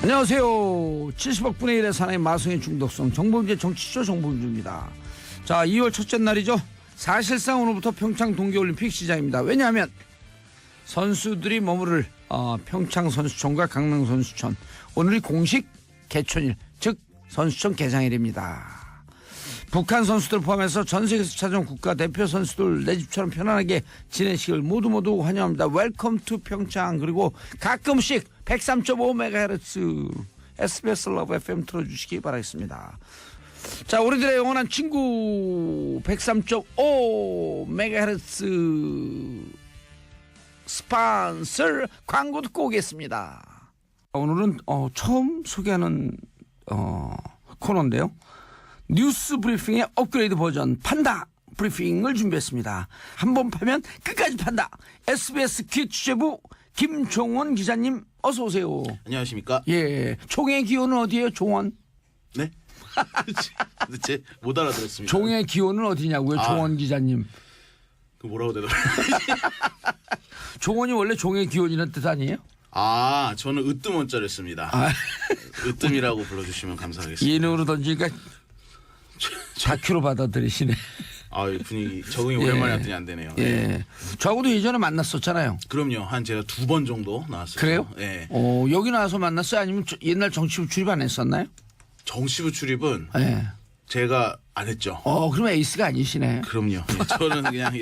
안녕하세요. 70억 분의 1의 사나이 마성의 중독성 정봉재 정치쇼 정봉주입니다. 자, 2월 첫째 날이죠. 사실상 오늘부터 평창 동계올림픽 시작입니다. 왜냐하면 선수들이 머무를 평창 선수촌과 강릉 선수촌, 오늘이 공식 개촌일, 즉 선수촌 개장일입니다. 북한 선수들 포함해서 전 세계에서 찾아온 국가 대표 선수들 내 집처럼 편안하게 지내시길 모두 환영합니다. 웰컴 투 평창. 그리고 가끔씩 103.5MHz SBS 러브 FM 틀어주시기 바라겠습니다. 자, 우리들의 영원한 친구 103.5MHz 스폰서 광고 듣고 오겠습니다. 오늘은 처음 소개하는 코너인데요. 뉴스 브리핑의 업그레이드 버전 판다 브리핑을 준비했습니다. 한번 파면 끝까지 판다. SBS 퀴즈 취재부 김종원 기자님 어서 오세요. 안녕하십니까? 예, 총의 기호는 어디예요? 종원? 네? 제 못 알아들었습니다. 종의 기호는 어디냐고요? 종원 기자님. 그 뭐라고 대답을? 종원이 원래 종의 기원이라는 뜻 아니에요? 저는 으뜸원자를 씁니다. 으뜸이라고 불러주시면 감사하겠습니다. 예능으로 던지니까 다큐로 받아들이시네. 분위기 적응이 오랜만에 했더니 안 되네요. 예. 저하고도 예전에 만났었잖아요. 그럼요. 한 제가 2번 정도 나왔어요. 그래요? 예. 여기 나와서 만났어요? 아니면 옛날 정치부 출입 안 했었나요? 정치부 출입은 예. 제가 안 했죠. 그럼 에이스가 아니시네. 그럼요. 예, 저는 그냥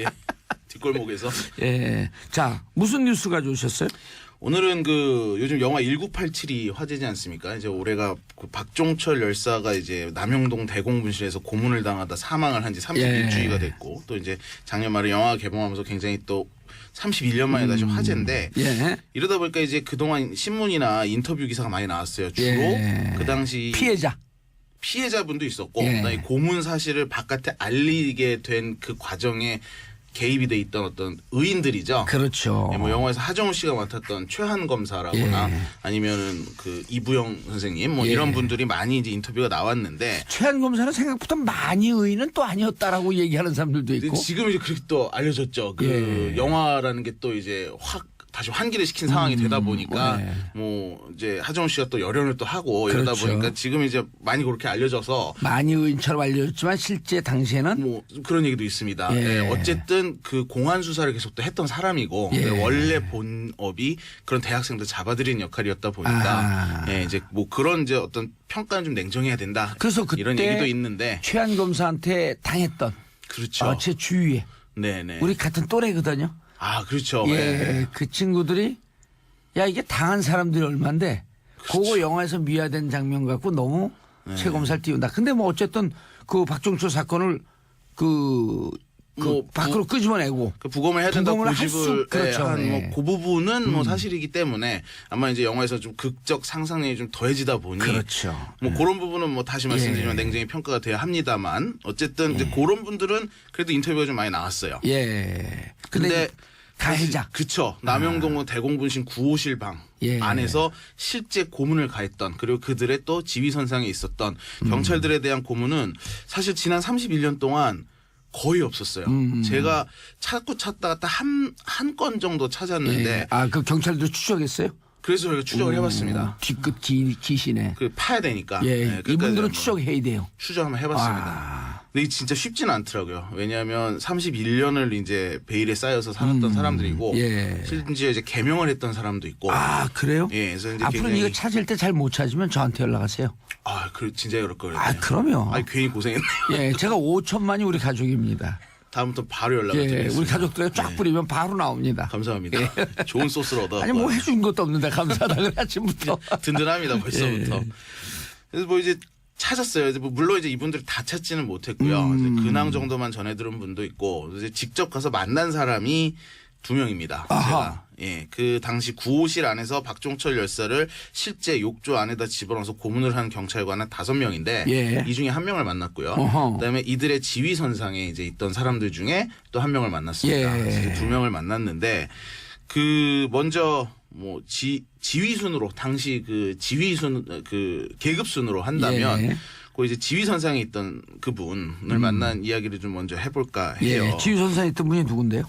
뒷골목에서. 예. 자, 무슨 뉴스 가져오셨어요? 오늘은 요즘 영화 1987이 화제지 않습니까? 이제 올해가 박종철 열사가 이제 남영동 대공분실에서 고문을 당하다 사망을 한 지 31주기가 됐고, 또 이제 작년 말에 영화 개봉하면서 굉장히 또 31년 만에 다시 화제인데, 이러다 보니까 이제 그동안 신문이나 인터뷰 기사가 많이 나왔어요. 주로 그 당시 피해자분도 있었고, 그다음에 고문 사실을 바깥에 알리게 된 그 과정에 개입이 돼 있던 어떤 의인들이죠. 그렇죠. 뭐 영화에서 하정우 씨가 맡았던 최한 검사라거나 아니면은 이부영 선생님 이런 분들이 많이 이제 인터뷰가 나왔는데, 최한 검사는 생각보다 많이 의인은 또 아니었다라고 얘기하는 사람들도 있고. 지금 이제 그렇게 또 알려졌죠. 영화라는 게 또 이제 다시 환기를 시킨 상황이 되다 보니까 뭐 이제 하정우 씨가 또 열연을 또 하고 이러다 보니까 지금 이제 많이 그렇게 알려져서 많이 의인처럼 알려졌지만 실제 당시에는 뭐 그런 얘기도 있습니다. 어쨌든 그 공안 수사를 계속 또 했던 사람이고 원래 본업이 그런 대학생들 잡아들이는 역할이었다 보니까 이제 뭐 그런 이제 어떤 평가는 좀 냉정해야 된다. 그래서 그때 이런 얘기도 있는데 최한 검사한테 당했던 그렇죠. 제 주위에 우리 같은 또래거든요. 그렇죠. 그 친구들이 야 이게 당한 사람들이 얼만데 그거 영화에서 미화된 장면 갖고 너무 최 검사를 띄운다. 근데 뭐 어쨌든 그 박종철 사건을 밖으로 끄집어내고 부검을 해야 된다고 고집을 그렇죠. 그 부분은 뭐 사실이기 때문에 아마 이제 영화에서 좀 극적 상상력이 좀 더해지다 보니 그렇죠. 뭐 그런 부분은 뭐 다시 말씀드리면 냉정히 평가가 돼야 합니다만 어쨌든 이제 그런 분들은 그래도 인터뷰가 좀 많이 나왔어요. 근데 가해자. 그쵸. 남영동 대공분실 9호실 방 안에서 실제 고문을 가했던, 그리고 그들의 또 지휘선상에 있었던 경찰들에 대한 고문은 사실 지난 31년 동안 거의 없었어요. 제가 찾다가 딱 한 건 정도 찾았는데. 그 경찰도 추적했어요? 그래서 저희가 추적을 해봤습니다. 뒤끝 기시네. 파야 되니까. 이분들은 추적해야 돼요. 추적 한번 해봤습니다. 근데 이게 진짜 쉽지는 않더라고요. 왜냐하면 31년을 이제 베일에 쌓여서 살았던 사람들이고, 심지어 이제 개명을 했던 사람도 있고. 그래요? 그래서 이제 앞으로 이거 찾을 때 잘 못 찾으면 저한테 연락하세요. 진짜 그럴 거예요. 그럼요. 괜히 고생했네. 제가 5천만이 우리 가족입니다. 다음부터 바로 연락을 드리겠습니다. 우리 가족들에 쫙 뿌리면 바로 나옵니다. 감사합니다. 좋은 소스를 얻어. 뭐 해준 것도 없는데 감사하다 그래 아침부터. 든든합니다 벌써부터. 그래서 뭐 이제 찾았어요. 물론 이제 이분들을 다 찾지는 못했고요. 근황 정도만 전해 들은 분도 있고, 이제 직접 가서 만난 사람이 2명입니다. 제가 그 당시 9호실 안에서 박종철 열사를 실제 욕조 안에다 집어넣어서 고문을 한 경찰관은 5명인데 이 중에 1명을 만났고요. 그다음에 이들의 지휘선상에 이제 있던 사람들 중에 또 1명을 만났습니다. 그래서 2명을 만났는데 먼저 뭐 지휘순으로 당시 지휘순 계급순으로 한다면 그 이제 지휘선상에 있던 그분을 만난 이야기를 좀 먼저 해볼까 해요. 지휘선상에 있던 분이 누군데요?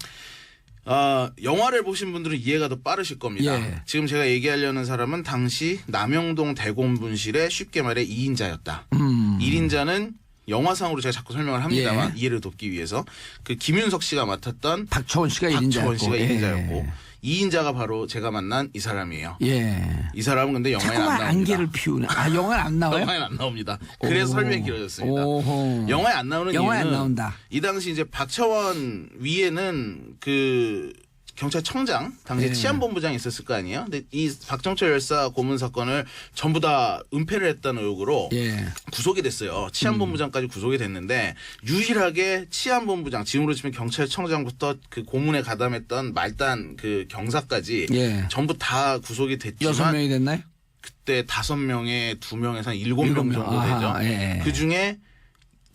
영화를 보신 분들은 이해가 더 빠르실 겁니다. 예. 지금 제가 얘기하려는 사람은 당시 남영동 대공분실의 쉽게 말해 2인자였다. 1인자는 영화상으로 제가 자꾸 설명을 합니다만 예. 이해를 돕기 위해서 그 김윤석 씨가 맡았던 박초원 씨가 박초원 1인자였고. 씨가 1인자였고 2인자가 바로 제가 만난 이 사람이에요. 예. 이 사람은 근데 영화에 안 자꾸만 나옵니다. 안개를 피우네. 영화에 안 나와요? 영화에 안 나옵니다. 그래서 오. 설명이 길어졌습니다. 오호. 영화에 안 나오는 영화에 안 이유는 나온다. 이 당시 이제 박철원 위에는 그 경찰청장 당시 예. 치안본부장이 있었을 거 아니에요. 근데 이 박정철 열사 고문 사건을 전부 다 은폐를 했다는 의혹으로 예. 구속이 됐어요. 치안본부장까지 구속이 됐는데 유일하게 치안본부장 지금으로 치면 경찰청장부터 그 고문에 가담했던 말단 그 경사까지 예. 전부 다 구속이 됐지만 6명이 됐나요? 그때 5명에 2명에서 한 7명 정도 아하, 되죠. 예. 그 중에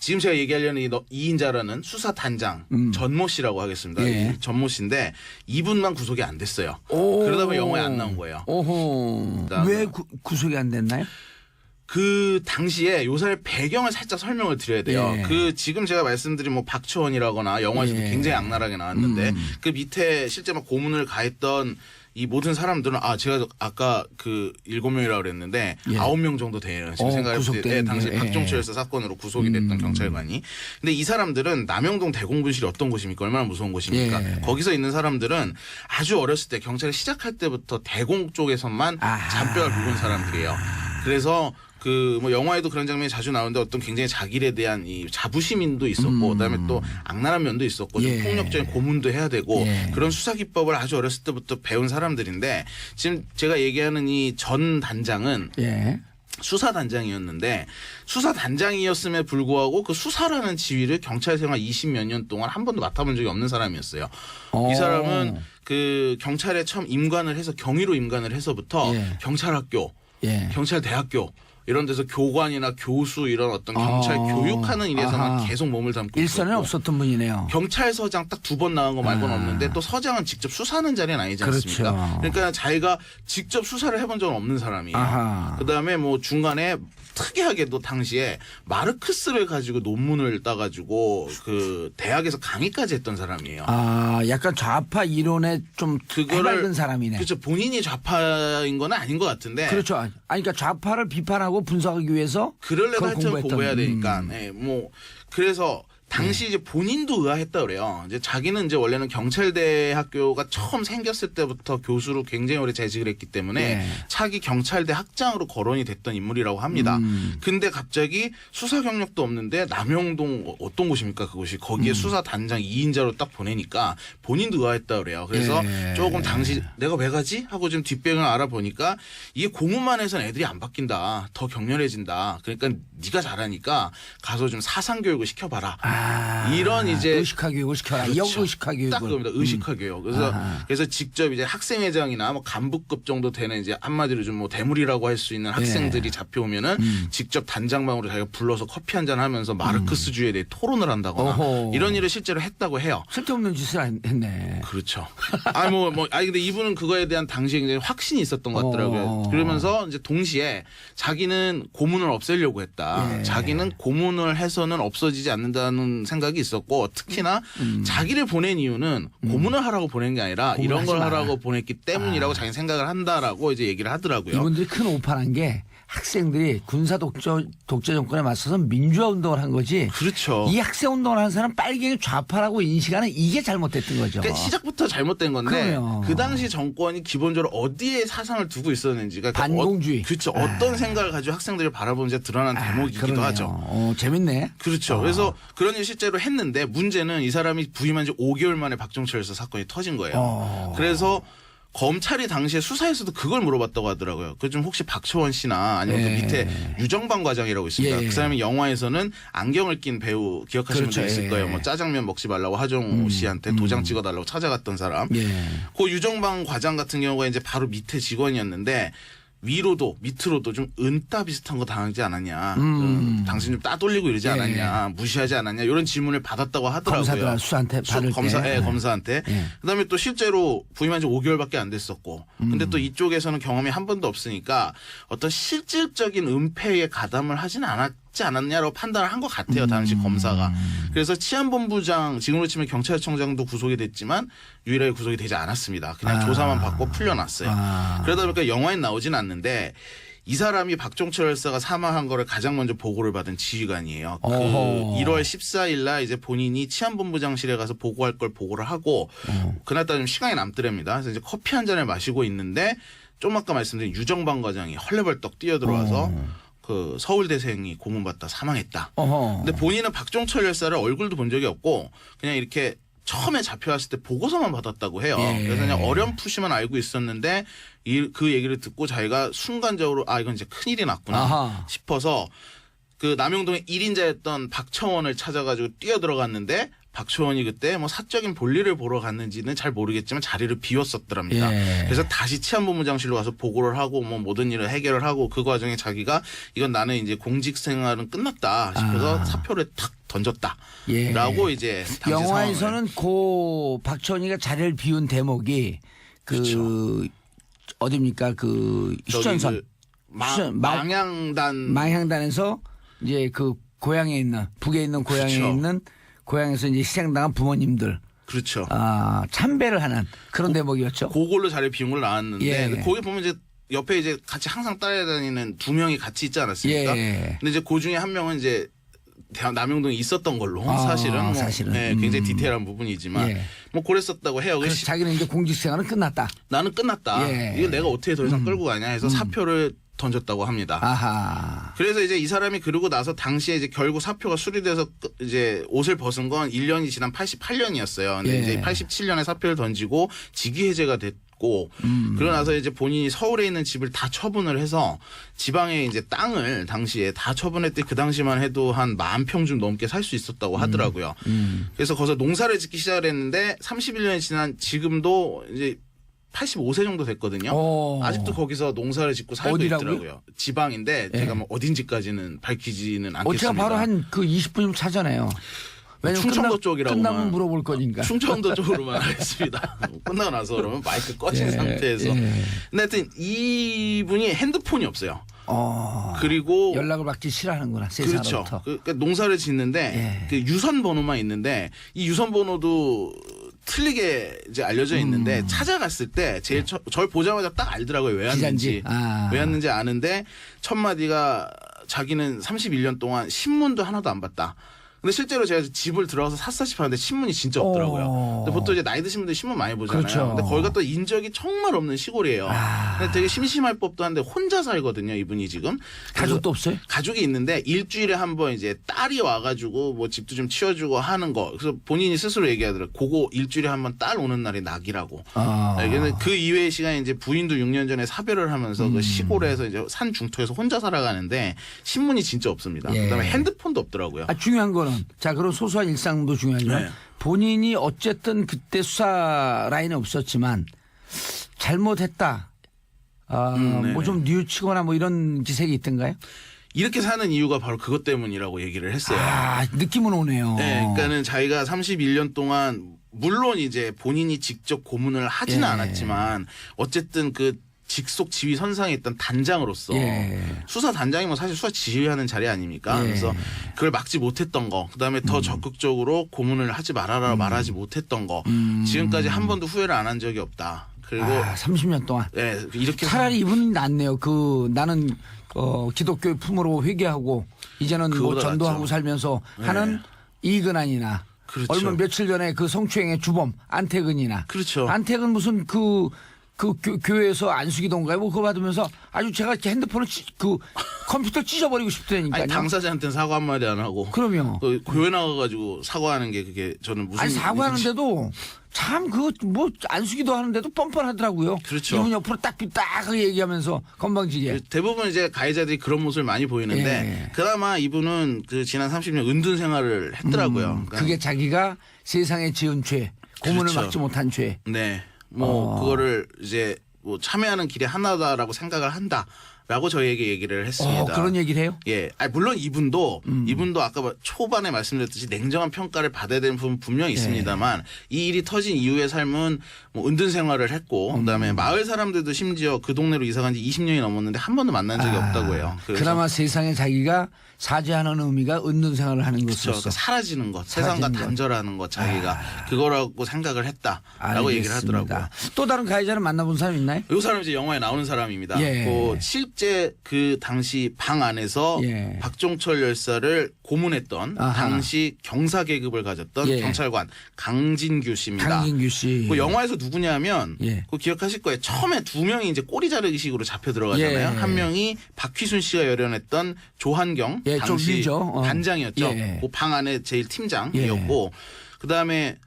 지금 제가 얘기하려는 이 2인자라는 수사단장 전모 씨라고 하겠습니다. 예. 이 전모 씨인데 이분만 구속이 안 됐어요. 오. 그러다 보니 영화에 안 나온 거예요. 오호. 그다음에- 왜 구속이 안 됐나요? 그 당시에 요사의 배경을 살짝 설명을 드려야 돼요. 예. 그 지금 제가 말씀드린 뭐 박초원이라거나 영화에서도 예. 굉장히 악랄하게 나왔는데 그 밑에 실제 막 고문을 가했던 이 모든 사람들은 제가 아까 그 7명이라고 그랬는데 예. 9명 정도 돼요. 지금 생각했을 때 구속된 당시 게. 예. 박종철 열사 사건으로 구속이 됐던 경찰관이. 근데 이 사람들은 남영동 대공분실이 어떤 곳입니까? 얼마나 무서운 곳입니까? 예. 거기서 있는 사람들은 아주 어렸을 때 경찰이 시작할 때부터 대공 쪽에서만 잔뼈를 굵은 사람들이에요. 그래서 그 뭐 영화에도 그런 장면이 자주 나오는데 어떤 굉장히 자기에 대한 이 자부심도 있었고 그다음에 또 악랄한 면도 있었고 좀 예. 폭력적인 고문도 해야 되고 예. 그런 수사 기법을 아주 어렸을 때부터 배운 사람들인데 지금 제가 얘기하는 이 전 단장은 예. 수사단장이었는데 수사단장이었음에 불구하고 그 수사라는 지위를 경찰 생활 20몇 년 동안 한 번도 맡아본 적이 없는 사람이었어요. 이 사람은 그 경찰에 처음 임관을 해서 경위로 임관을 해서부터 예. 경찰학교, 예. 경찰대학교 이런 데서 교관이나 교수 이런 어떤 경찰 교육하는 일에서만 아하. 계속 몸을 담고 일선에 있었고 없었던 분이네요. 경찰서장 딱 2번 나간 거 말고는 없는데 또 서장은 직접 수사하는 자리는 아니지 않습니까? 그렇죠. 그러니까 자기가 직접 수사를 해본 적은 없는 사람이에요. 아하. 그다음에 뭐 중간에 특이하게도 당시에 마르크스를 가지고 논문을 따가지고 그 대학에서 강의까지 했던 사람이에요. 약간 좌파 이론에 좀 해맑은 사람이네. 그렇죠. 본인이 좌파인 건 아닌 것 같은데. 그렇죠. 그러니까 좌파를 비판하고 분석하기 위해서 그럴래도 그걸 하여튼 공부했던. 공부해야 되니까. 네, 뭐 그래서 당시 이제 본인도 의아했다 그래요. 이제 자기는 이제 원래는 경찰대 학교가 처음 생겼을 때부터 교수로 굉장히 오래 재직을 했기 때문에 예. 차기 경찰대 학장으로 거론이 됐던 인물이라고 합니다. 근데 갑자기 수사 경력도 없는데 남영동 어떤 곳입니까 그곳이 거기에 수사 단장 2인자로 딱 보내니까 본인도 의아했다 그래요. 그래서 예. 조금 당시 내가 왜 가지 하고 좀 뒷배경을 알아보니까 이게 공무만 해서는 애들이 안 바뀐다. 더 격렬해진다. 그러니까 네가 잘하니까 가서 좀 사상 교육을 시켜봐라. 이런 이제 의식화 교육을 시켜라. 그렇죠. 역의식화 교육을. 딱 그겁니다. 의식화 교육. 그래서 직접 이제 학생회장이나 뭐 간부급 정도 되는 이제 한마디로 좀 뭐 대물이라고 할 수 있는 학생들이 잡혀오면은 직접 단장방으로 자기가 불러서 커피 한잔 하면서 마르크스주의에 대해 토론을 한다거나 어허. 이런 일을 실제로 했다고 해요. 쓸데없는 짓을 했네. 그렇죠. 근데 이분은 그거에 대한 당시에 굉장히 확신이 있었던 것 같더라고요. 그러면서 이제 동시에 자기는 고문을 없애려고 했다. 예. 자기는 고문을 해서는 없어지지 않는다는 생각이 있었고 특히나 자기를 보낸 이유는 고문을 하라고 보낸 게 아니라 이런 걸 고문하지 마라. 하라고 보냈기 때문이라고 자기는 생각을 한다라고 이제 얘기를 하더라고요. 이분들이 큰 오판한 게 학생들이 군사 독재 정권에 맞서서 민주화 운동을 한 거지. 그렇죠. 이 학생 운동을 하는 사람 빨갱이 좌파라고 인식하는 이게 잘못됐던 거죠. 그러니까 시작부터 잘못된 건데 그럼요. 그 당시 정권이 기본적으로 어디에 사상을 두고 있었는지가 반공주의. 그렇죠. 어떤 생각을 가지고 학생들을 바라보는지 드러난 대목이기도 그러네요. 하죠. 재밌네. 그렇죠. 그래서 그런 일 실제로 했는데 문제는 이 사람이 부임한 지 5개월 만에 박정철 열사 사건이 터진 거예요. 그래서 검찰이 당시에 수사에서도 그걸 물어봤다고 하더라고요. 그 좀 혹시 박초원 씨나 아니면 그 밑에 유정방 과장이라고 있습니다. 예. 그 사람이 영화에서는 안경을 낀 배우 기억하시는 그렇죠. 분 있을 예. 거예요. 뭐 짜장면 먹지 말라고 하정우 씨한테 도장 찍어달라고 찾아갔던 사람. 예. 그 유정방 과장 같은 경우가 이제 바로 밑에 직원이었는데 위로도 밑으로도 좀 은따 비슷한 거 당하지 않았냐. 당신 좀 따돌리고 이러지 예. 않았냐. 무시하지 않았냐. 이런 질문을 받았다고 하더라고요. 검사들 수한테 받을 때. 검사한테. 예. 그다음에 또 실제로 부임한 지 5개월밖에 안 됐었고. 근데 또 이쪽에서는 경험이 한 번도 없으니까 어떤 실질적인 은폐에 가담을 하진 않았지 찾지 않았냐라고 판단을 한 것 같아요. 당시 검사가. 그래서 치안본부장 지금으로 치면 경찰청장도 구속이 됐지만 유일하게 구속이 되지 않았습니다. 그냥 조사만 받고 풀려났어요. 그러다 보니까 영화에 나오진 않는데 이 사람이 박종철 열사가 사망한 거를 가장 먼저 보고를 받은 지휘관이에요. 그 1월 14일 날 이제 본인이 치안본부장실에 가서 보고할 걸 보고를 하고 그날따라 좀 시간이 남더랍니다. 그래서 이제 커피 한 잔을 마시고 있는데 좀 아까 말씀드린 유정방 과장이 헐레벌떡 뛰어들어와서 그 서울대생이 고문받다 사망했다. 근데 본인은 박종철 열사를 얼굴도 본 적이 없고 그냥 이렇게 처음에 잡혀왔을 때 보고서만 받았다고 해요. 예. 그래서 그냥 어렴풋이만 알고 있었는데 그 얘기를 듣고 자기가 순간적으로 아 이건 이제 큰일이 났구나 아하. 싶어서 그 남영동의 1인자였던 박청원을 찾아가지고 뛰어들어갔는데 박청원이 그때 뭐 사적인 볼일을 보러 갔는지는 잘 모르겠지만 자리를 비웠었더랍니다. 예. 그래서 다시 치안본부장실로 가서 보고를 하고 뭐 모든 일을 해결을 하고 그 과정에 자기가 이건 나는 이제 공직 생활은 끝났다 싶어서 사표를 탁 던졌다라고 예. 이제 당시 영화에서는 고 박천희가 자리를 비운 대목이 그 그렇죠. 어딥니까 그 휴전선 망향단 망향단에서 이제 그 고향에 있는 북에 있는 고향에 그렇죠. 있는 고향에서 이제 희생당한 부모님들 그렇죠. 참배를 하는 그런 대목이었죠. 그걸로 자리 비운 걸 나왔는데 예. 거기 보면 이제 옆에 이제 같이 항상 따라다니는 두 명이 같이 있지 않았습니까? 예. 근데 이제 그 중에 한 명은 이제 남영동에 있었던 걸로 사실은 뭐 사실은. 네, 굉장히 디테일한 부분이지만 예. 뭐 그랬었다고 해요. 그래서 자기는 이제 공직생활은 끝났다. 나는 끝났다. 예. 이거 내가 어떻게 더 이상 끌고 가냐 해서 사표를 던졌다고 합니다. 아하. 그래서 이제 이 사람이 그러고 나서 당시에 이제 결국 사표가 수리돼서 이제 옷을 벗은 건 1년이 지난 88년이었어요. 근데 예. 이제 87년에 사표를 던지고 직위 해제가 됐고 그러고 나서 이제 본인이 서울에 있는 집을 다 처분을 해서 지방에 이제 땅을 당시에 다 처분했더니 그 당시만 해도 한 10,000평 좀 넘게 살 수 있었다고 하더라고요. 그래서 거기서 농사를 짓기 시작을 했는데 31년이 지난 지금도 이제 85세 정도 됐거든요. 아직도 거기서 농사를 짓고 살고 어디라고요? 있더라고요. 지방인데 제가 뭐 어딘지까지는 밝히지는 않겠습니다. 제가 바로 한 그 20분이면 찾아내요. 왜냐면 충청도 쪽이라고만. 끝나면 물어볼 거니까. 충청도 쪽으로만 하겠습니다. 끝나고 나서 그러면 마이크 꺼진 상태에서. 근데 하여튼 이분이 핸드폰이 없어요. 그리고 연락을 받기 싫어하는구나. 그렇죠. 세상으로부터. 그러니까 농사를 짓는데 그 유선 번호만 있는데 이 유선 번호도 틀리게 이제 알려져 있는데 찾아갔을 때 제일 절 보자마자 딱 알더라고요. 왜 왔는지. 왜 왔는지 아는데 첫 마디가 자기는 31년 동안 신문도 하나도 안 봤다. 근데 실제로 제가 집을 들어가서 샅샅이 봤는데 신문이 진짜 없더라고요. 근데 보통 이제 나이 드신 분들 신문 많이 보잖아요. 그렇죠. 근데 거기가 또 인적이 정말 없는 시골이에요. 근데 되게 심심할 법도 한데 혼자 살거든요, 이분이 지금. 가족도 없어요? 가족이 있는데 일주일에 한 번 이제 딸이 와가지고 뭐 집도 좀 치워주고 하는 거. 그래서 본인이 스스로 얘기하더라고요. 그거 일주일에 한 번 딸 오는 날이 낙이라고. 근데 그 이외의 시간에 이제 부인도 6년 전에 사별을 하면서 그 시골에서 이제 산 중턱에서 혼자 살아가는데 신문이 진짜 없습니다. 예. 그다음에 핸드폰도 없더라고요. 중요한 거는 자 그런 소소한 일상도 중요하지만 네. 본인이 어쨌든 그때 수사 라인에 없었지만 잘못했다. 네. 뭐 좀 뉘우치거나 뭐 이런 기색이 있던가요? 이렇게 사는 이유가 바로 그것 때문이라고 얘기를 했어요. 느낌은 오네요. 네, 그러니까는 자기가 31년 동안 물론 이제 본인이 직접 고문을 하지는 않았지만 어쨌든 그 직속 지휘 선상에 있던 단장으로서 수사 단장이 뭐 사실 수사 지휘하는 자리 아닙니까? 그래서 그걸 막지 못했던 거, 그다음에 더 적극적으로 고문을 하지 말아라 말하지 못했던 거, 지금까지 한 번도 후회를 안 한 적이 없다. 그리고 30년 동안. 네, 이렇게 차라리 이분이 낫네요. 나는 기독교의 품으로 회개하고 이제는 뭐 그거보다 전도하고 낫죠. 살면서 하는 이근환이나 그렇죠. 얼마 며칠 전에 그 성추행의 주범 안태근이나 그렇죠. 안태근 무슨 그 교회에서 안수기도인가요? 뭐 그거 받으면서 아주 제가 핸드폰을 컴퓨터 찢어버리고 싶다니까요. 아니, 당사자한테는 사과 한마디 안 하고. 그럼요. 교회 나가가지고 사과하는 게 그게 저는 무슨. 아니 사과하는데도 참 뭐 안수기도 하는데도 뻔뻔하더라고요. 그렇죠. 이분 옆으로 딱 얘기하면서 건방지게. 대부분 이제 가해자들이 그런 모습을 많이 보이는데 그나마 이분은 그 지난 30년 은둔 생활을 했더라고요. 그러니까 그게 자기가 세상에 지은 죄, 고문을 그렇죠. 막지 못한 죄. 네. 뭐 그거를 이제 뭐 참여하는 길이 하나다라고 생각을 한다. 라고 저희에게 얘기를 했습니다. 그런 얘기를 해요? 예. 물론 이분도 아까 초반에 말씀드렸듯이 냉정한 평가를 받아야 되는 부분 분명히 있습니다만 이 일이 터진 이후의 삶은 뭐 은둔 생활을 했고 그다음에 마을 사람들도 심지어 그 동네로 이사 간 지 20년이 넘었는데 한 번도 만난 적이 없다고 해요. 그나마 세상에 자기가 사죄하는 의미가 은둔 생활을 하는 것이었어. 그러니까 사라지는 것, 세상과 단절하는 것 자기가 그거라고 생각을 했다라고 얘기를 하더라고요. 또 다른 가해자를 만나본 사람 있나요? 이 사람 이제 영화에 나오는 사람입니다. 예. 실제 그 당시 방 안에서 예. 박종철 열사를 고문했던 당시 경사 계급을 가졌던 예. 경찰관 강진규 씨입니다. 강진규 씨. 그 영화에서 누구냐면 예. 그 기억하실 거예요. 처음에 두 명이 이제 꼬리 자르기식으로 잡혀 들어가잖아요. 예. 한 명이 박휘순 씨가 열연했던 조한경 예, 좀 당시 위죠. 단장이었죠. 예. 그 방 안에 제일 팀장이었고 그다음에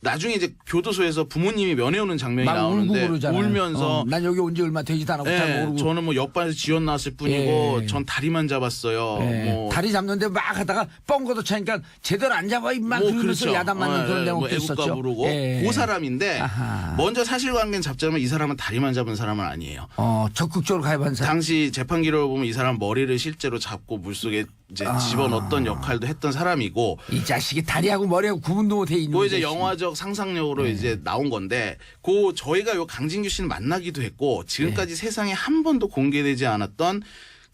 나중에 이제 교도소에서 부모님이 면회 오는 장면이 막 나오는데 울고 그러잖아요. 울면서 난 여기 온 지 얼마 되지도 않았고 잘 예, 모르고. 저는 뭐 옆반에서 지원 나왔을 뿐이고 예. 전 다리만 잡았어요. 예. 뭐 다리 잡는데 막 하다가 뻥거도 차니까 제대로 안 잡아 임마 그러면서 그렇죠. 야단 맞는 그런 내용도 뭐 애국가 있었죠. 부르고 예. 그 사람인데 아하. 먼저 사실관계는 잡자면 이 사람은 다리만 잡은 사람은 아니에요. 적극적으로 가입한 사람. 당시 재판 기록을 보면 이 사람 머리를 실제로 잡고 물속에 이제 집어넣었던 역할도 했던 사람이고 이 자식이 다리하고 머리하고 구분도 못해 있는. 그 이제 자식이. 영화적 상상력으로 이제 나온 건데 저희가 요 강진규 씨는 만나기도 했고 지금까지 세상에 한 번도 공개되지 않았던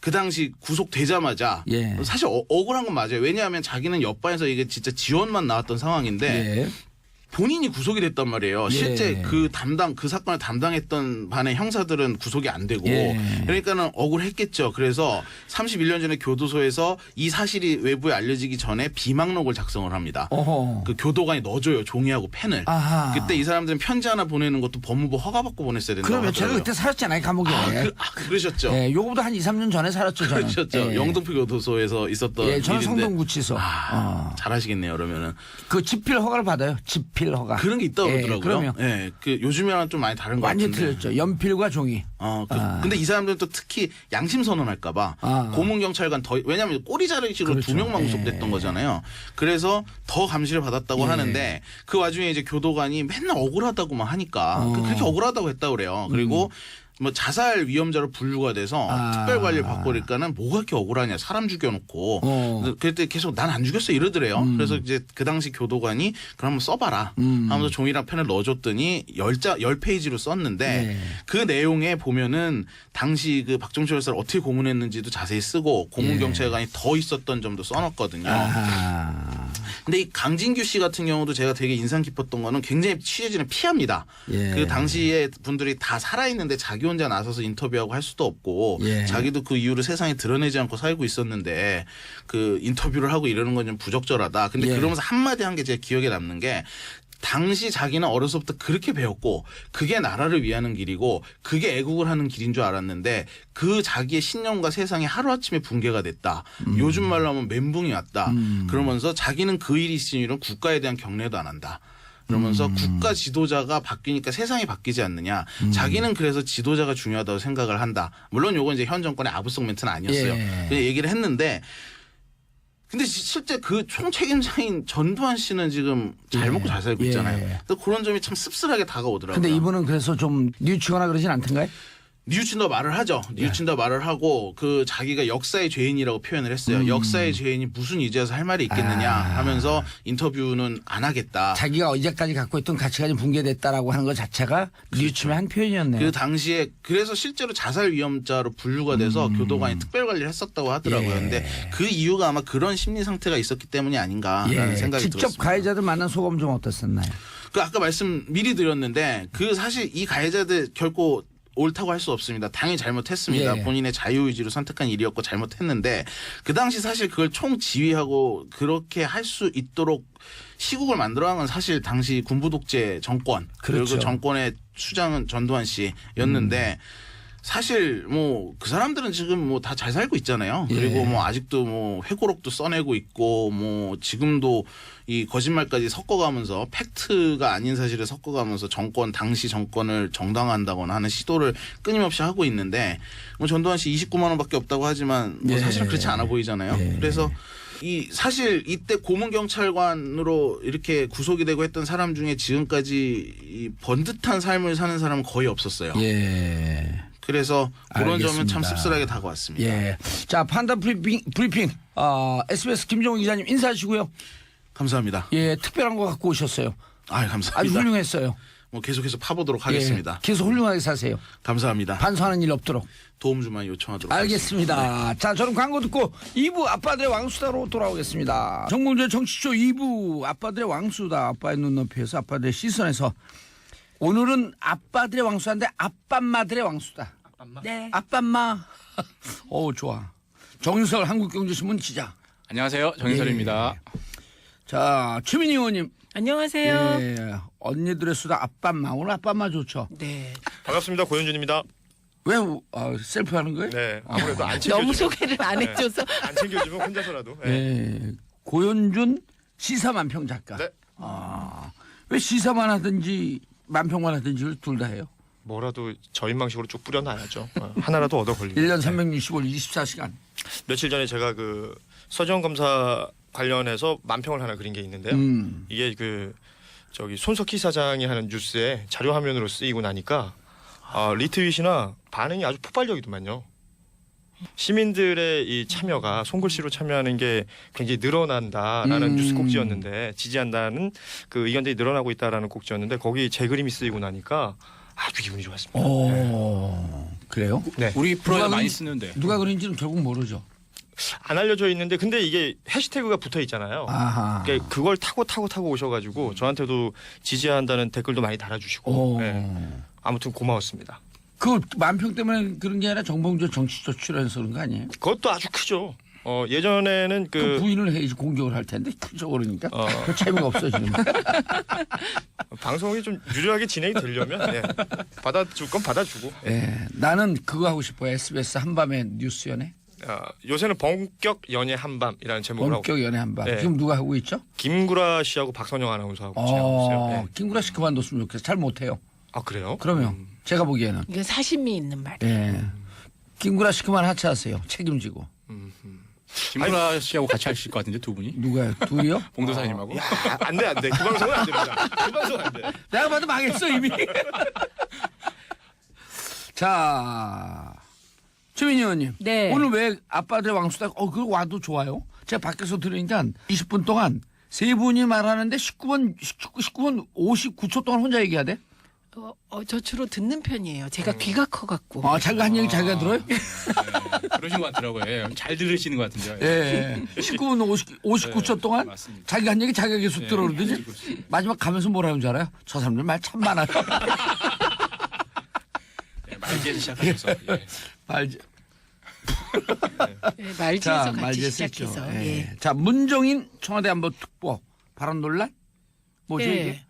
그 당시 구속되자마자 예. 사실 억울한 건 맞아요. 왜냐하면 자기는 옆반에서 이게 진짜 지원만 나왔던 상황인데 예. 본인이 구속이 됐단 말이에요. 실제 그 사건을 담당했던 반의 형사들은 구속이 안 되고 그러니까는 억울했겠죠. 그래서 31년 전에 교도소에서 이 사실이 외부에 알려지기 전에 비망록을 작성을 합니다. 어허. 그 교도관이 넣어줘요. 종이하고 펜을. 아하. 그때 이 사람들은 편지 하나 보내는 것도 법무부 허가받고 보냈어야 된다고 그러면 제가 하더라고요. 그때 살았잖아요 감옥에. 그러셨죠. 예, 요거보다 한 2, 3년 전에 살았죠 저는. 그러셨죠. 예. 영등포 교도소에서 있었던 예, 저는 일인데. 성동구치소. 잘하시겠네요. 그러면은. 그 집필 허가를 받아요. 집필 허가. 그런 게 있다고 그러더라고요. 그럼요. 예, 그 요즘이랑 좀 많이 다른 것 완전 같은데. 틀렸죠. 연필과 종이. 근데 이 사람들은 또 특히 양심 선언할까봐 고문 경찰관 왜냐하면 꼬리 자르기식으로 그렇죠. 두 명만 구속됐던 거잖아요. 그래서 더 감시를 받았다고 하는데 그 와중에 이제 교도관이 맨날 억울하다고만 하니까 그렇게 억울하다고 했다고 그래요. 그리고 뭐 자살 위험자로 분류가 돼서 특별 관리를 받고 그러니까는 뭐가 그렇게 억울하냐 사람 죽여놓고 그때 계속 난 안 죽였어 이러더래요. 그래서 이제 그 당시 교도관이 그럼 한번 써봐라 하면서 종이랑 펜을 넣어줬더니 10페이지로 썼는데 그 내용에 보면은 당시 그 박종철 열사를 어떻게 고문했는지도 자세히 쓰고 고문 경찰관이 더 있었던 점도 써놨거든요. 근데 이 강진규 씨 같은 경우도 제가 되게 인상 깊었던 거는 굉장히 취재진을 피합니다. 그 당시에 분들이 다 살아있는데 자기 혼자 나서서 인터뷰하고 할 수도 없고 자기도 그 이유를 세상에 드러내지 않고 살고 있었는데 그 인터뷰를 하고 이러는 건 좀 부적절하다. 근데 그러면서 한마디 한 게 제 기억에 남는 게 당시 자기는 어려서부터 그렇게 배웠고 그게 나라를 위하는 길이고 그게 애국을 하는 길인 줄 알았는데 그 자기의 신념과 세상이 하루아침에 붕괴가 됐다. 요즘 말로 하면 멘붕이 왔다. 그러면서 자기는 그 일이 있은 일은 국가에 대한 경례도 안 한다. 그러면서 국가 지도자가 바뀌니까 세상이 바뀌지 않느냐. 자기는 그래서 지도자가 중요하다고 생각을 한다. 물론 요건 이제 현 정권의 아부성 멘트는 아니었어요. 그냥 얘기를 했는데 근데 실제 그 총책임자인 전두환 씨는 지금 잘 먹고 잘 살고 있잖아요. 그런 점이 참 씁쓸하게 다가오더라고요. 근데 이분은 그래서 좀 뉘우치거나 그러진 않던가요? 뉘우친다 말을 하죠. 뉘우친다 말을 하고 그 자기가 역사의 죄인이라고 표현을 했어요. 역사의 죄인이 무슨 이제와서 할 말이 있겠느냐 하면서 인터뷰는 안 하겠다. 자기가 어제까지 갖고 있던 가치가 좀 붕괴됐다라고 하는 것 자체가 뉘우침의 한 표현이었네요. 그 당시에 그래서 실제로 자살 위험자로 분류가 돼서 교도관이 특별 관리를 했었다고 하더라고요. 근데 그 이유가 아마 그런 심리 상태가 있었기 때문이 아닌가라는 생각이 직접 들었습니다. 가해자들 만난 소감 좀 어땠었나요? 그 아까 말씀 미리 드렸는데 그 사실 이 가해자들 결코 옳다고 할 수 없습니다. 당연히 잘못했습니다. 본인의 자유의지로 선택한 일이었고 잘못했는데 그 당시 사실 그걸 총지휘하고 그렇게 할 수 있도록 시국을 만들어간 건 사실 당시 군부 독재 정권 그리고 그 정권의 수장은 전두환 씨였는데 사실 뭐 그 사람들은 지금 뭐 다 잘 살고 있잖아요. 그리고 뭐 아직도 뭐 회고록도 써내고 있고 뭐 지금도 이 거짓말까지 섞어가면서 팩트가 아닌 사실을 섞어가면서 당시 정권을 정당화한다거나 하는 시도를 끊임없이 하고 있는데 뭐 전두환 씨 29만 원밖에 없다고 하지만 뭐 사실은 그렇지 않아 보이잖아요. 그래서 사실 이때 고문 경찰관으로 이렇게 구속이 되고 했던 사람 중에 지금까지 이 번듯한 삶을 사는 사람은 거의 없었어요. 그래서 그런 점은 참 알겠습니다. 씁쓸하게 다가왔습니다. 예. 자, 판다 브리핑. SBS 김종훈 기자님 인사하시고요. 감사합니다. 예, 특별한 거 갖고 오셨어요. 감사합니다. 아주 훌륭했어요. 뭐 계속해서 파보도록 하겠습니다. 예, 계속 훌륭하게 사세요. 감사합니다. 반성하는 일 없도록. 도움 좀 요청하도록 하겠습니다. 알겠습니다. 자, 저는 광고 듣고 2부 아빠들의 왕수다로 돌아오겠습니다. 정봉재 정치쇼 2부 아빠들의 왕수다. 아빠의 눈높이에서 아빠들의 시선에서 오늘은 아빠들의 왕수인데 아빠마들의 왕수다. 네. 아빠마. 좋아. 정윤설 한국경제신문 기자. 안녕하세요. 정인설입니다. 자, 최민희 의원님. 안녕하세요. 예, 언니들의 수다 아빠마. 오늘 아빠마 좋죠. 네. 반갑습니다. 고현준입니다. 왜 셀프 하는 거예요? 네, 아무래도 안 챙겨주면 너무 소개를 안 해줘서. 안 챙겨주면 혼자서라도. 네. 예, 고현준 시사만평 작가. 네. 왜 시사만 하든지 만평만 하든지 둘 다 해요? 뭐라도 저인망식으로 쭉 뿌려놔야죠. 하나라도 얻어 걸리고. 1년 365일 24시간. 며칠 전에 제가 그 서지원 검사 관련해서 만평을 하나 그린 게 있는데요. 이게 그 저기 손석희 사장이 하는 뉴스에 자료 화면으로 쓰이고 나니까 리트윗이나 반응이 아주 폭발적이더만요. 시민들의 이 참여가 손글씨로 참여하는 게 굉장히 늘어난다라는 뉴스 꼭지였는데 지지한다는 그 의견들이 늘어나고 있다라는 꼭지였는데 거기 제 그림이 쓰이고 나니까 아주 기분이 좋았습니다. 그래요? 네. 우리 프로에 누가 많이 그런- 쓰는데. 누가 그런지는 결국 모르죠. 안 알려져 있는데 근데 이게 해시태그가 붙어 있잖아요. 아하. 그러니까 그걸 타고 오셔가지고 저한테도 지지한다는 댓글도 많이 달아주시고 네. 아무튼 고마웠습니다. 그 만평 때문에 그런 게 아니라 정봉주 정치조 출연해서 그런 거 아니에요? 그것도 아주 크죠. 예전에는 그 부인을 해야지 공격을 할 텐데 크죠 그러니까 그 재미가 없어지는 거야. 방송이 좀 유리하게 진행이 되려면 네. 받아줄 건 받아주고 예, 나는 그거 하고 싶어요. SBS 한밤의 뉴스 연애. 요새는 본격 연예 한밤이라는 제목으로 하고 본격 연애 한밤. 네. 지금 누가 하고 있죠? 김구라 씨하고 박선영 아나운서하고 진행하고 있어요. 네. 김구라 씨 그만뒀으면 좋겠어. 잘 못해요. 아 그래요? 그러면 제가 보기에는 이건 사심이 있는 말이에요. 예. 김구라 씨 그만 하차하세요. 책임지고. 김구라 씨하고 같이 하실 것 같은데 두 분이. 누가요? 둘이요? 봉도사님하고. 안돼 그 방송은 안 됩니다. 그 방송 안 돼. 내가 봐도 망했어 이미. 자, 최민희 의원님. 네. 오늘 왜 아빠들의 왕수다? 그거 와도 좋아요. 제가 밖에서 들으니까 20분 동안 세 분이 말하는데 19분 59초 동안 혼자 얘기해야 돼? 저 주로 듣는 편이에요. 제가 귀가 커갖고. 자기가 한 얘기 자기가 들어요? 네, 그러신 것 같더라고요. 예, 잘 들으시는 것 같은데요. 예. 19분 59초 동안 맞습니다. 자기가 한 얘기 자기가 계속 예, 들어 그러더니 그러고 있습니다. 마지막 가면서 뭐라는 줄 알아요? 저 사람들 말 참 많아요. 예, 말지에서 시작하셔서. 예. 말지. 네, 말지에서 같이 시작해서. 예. 예. 자, 문정인 청와대 안보 특보 발언 논란? 뭐죠 네. 이게?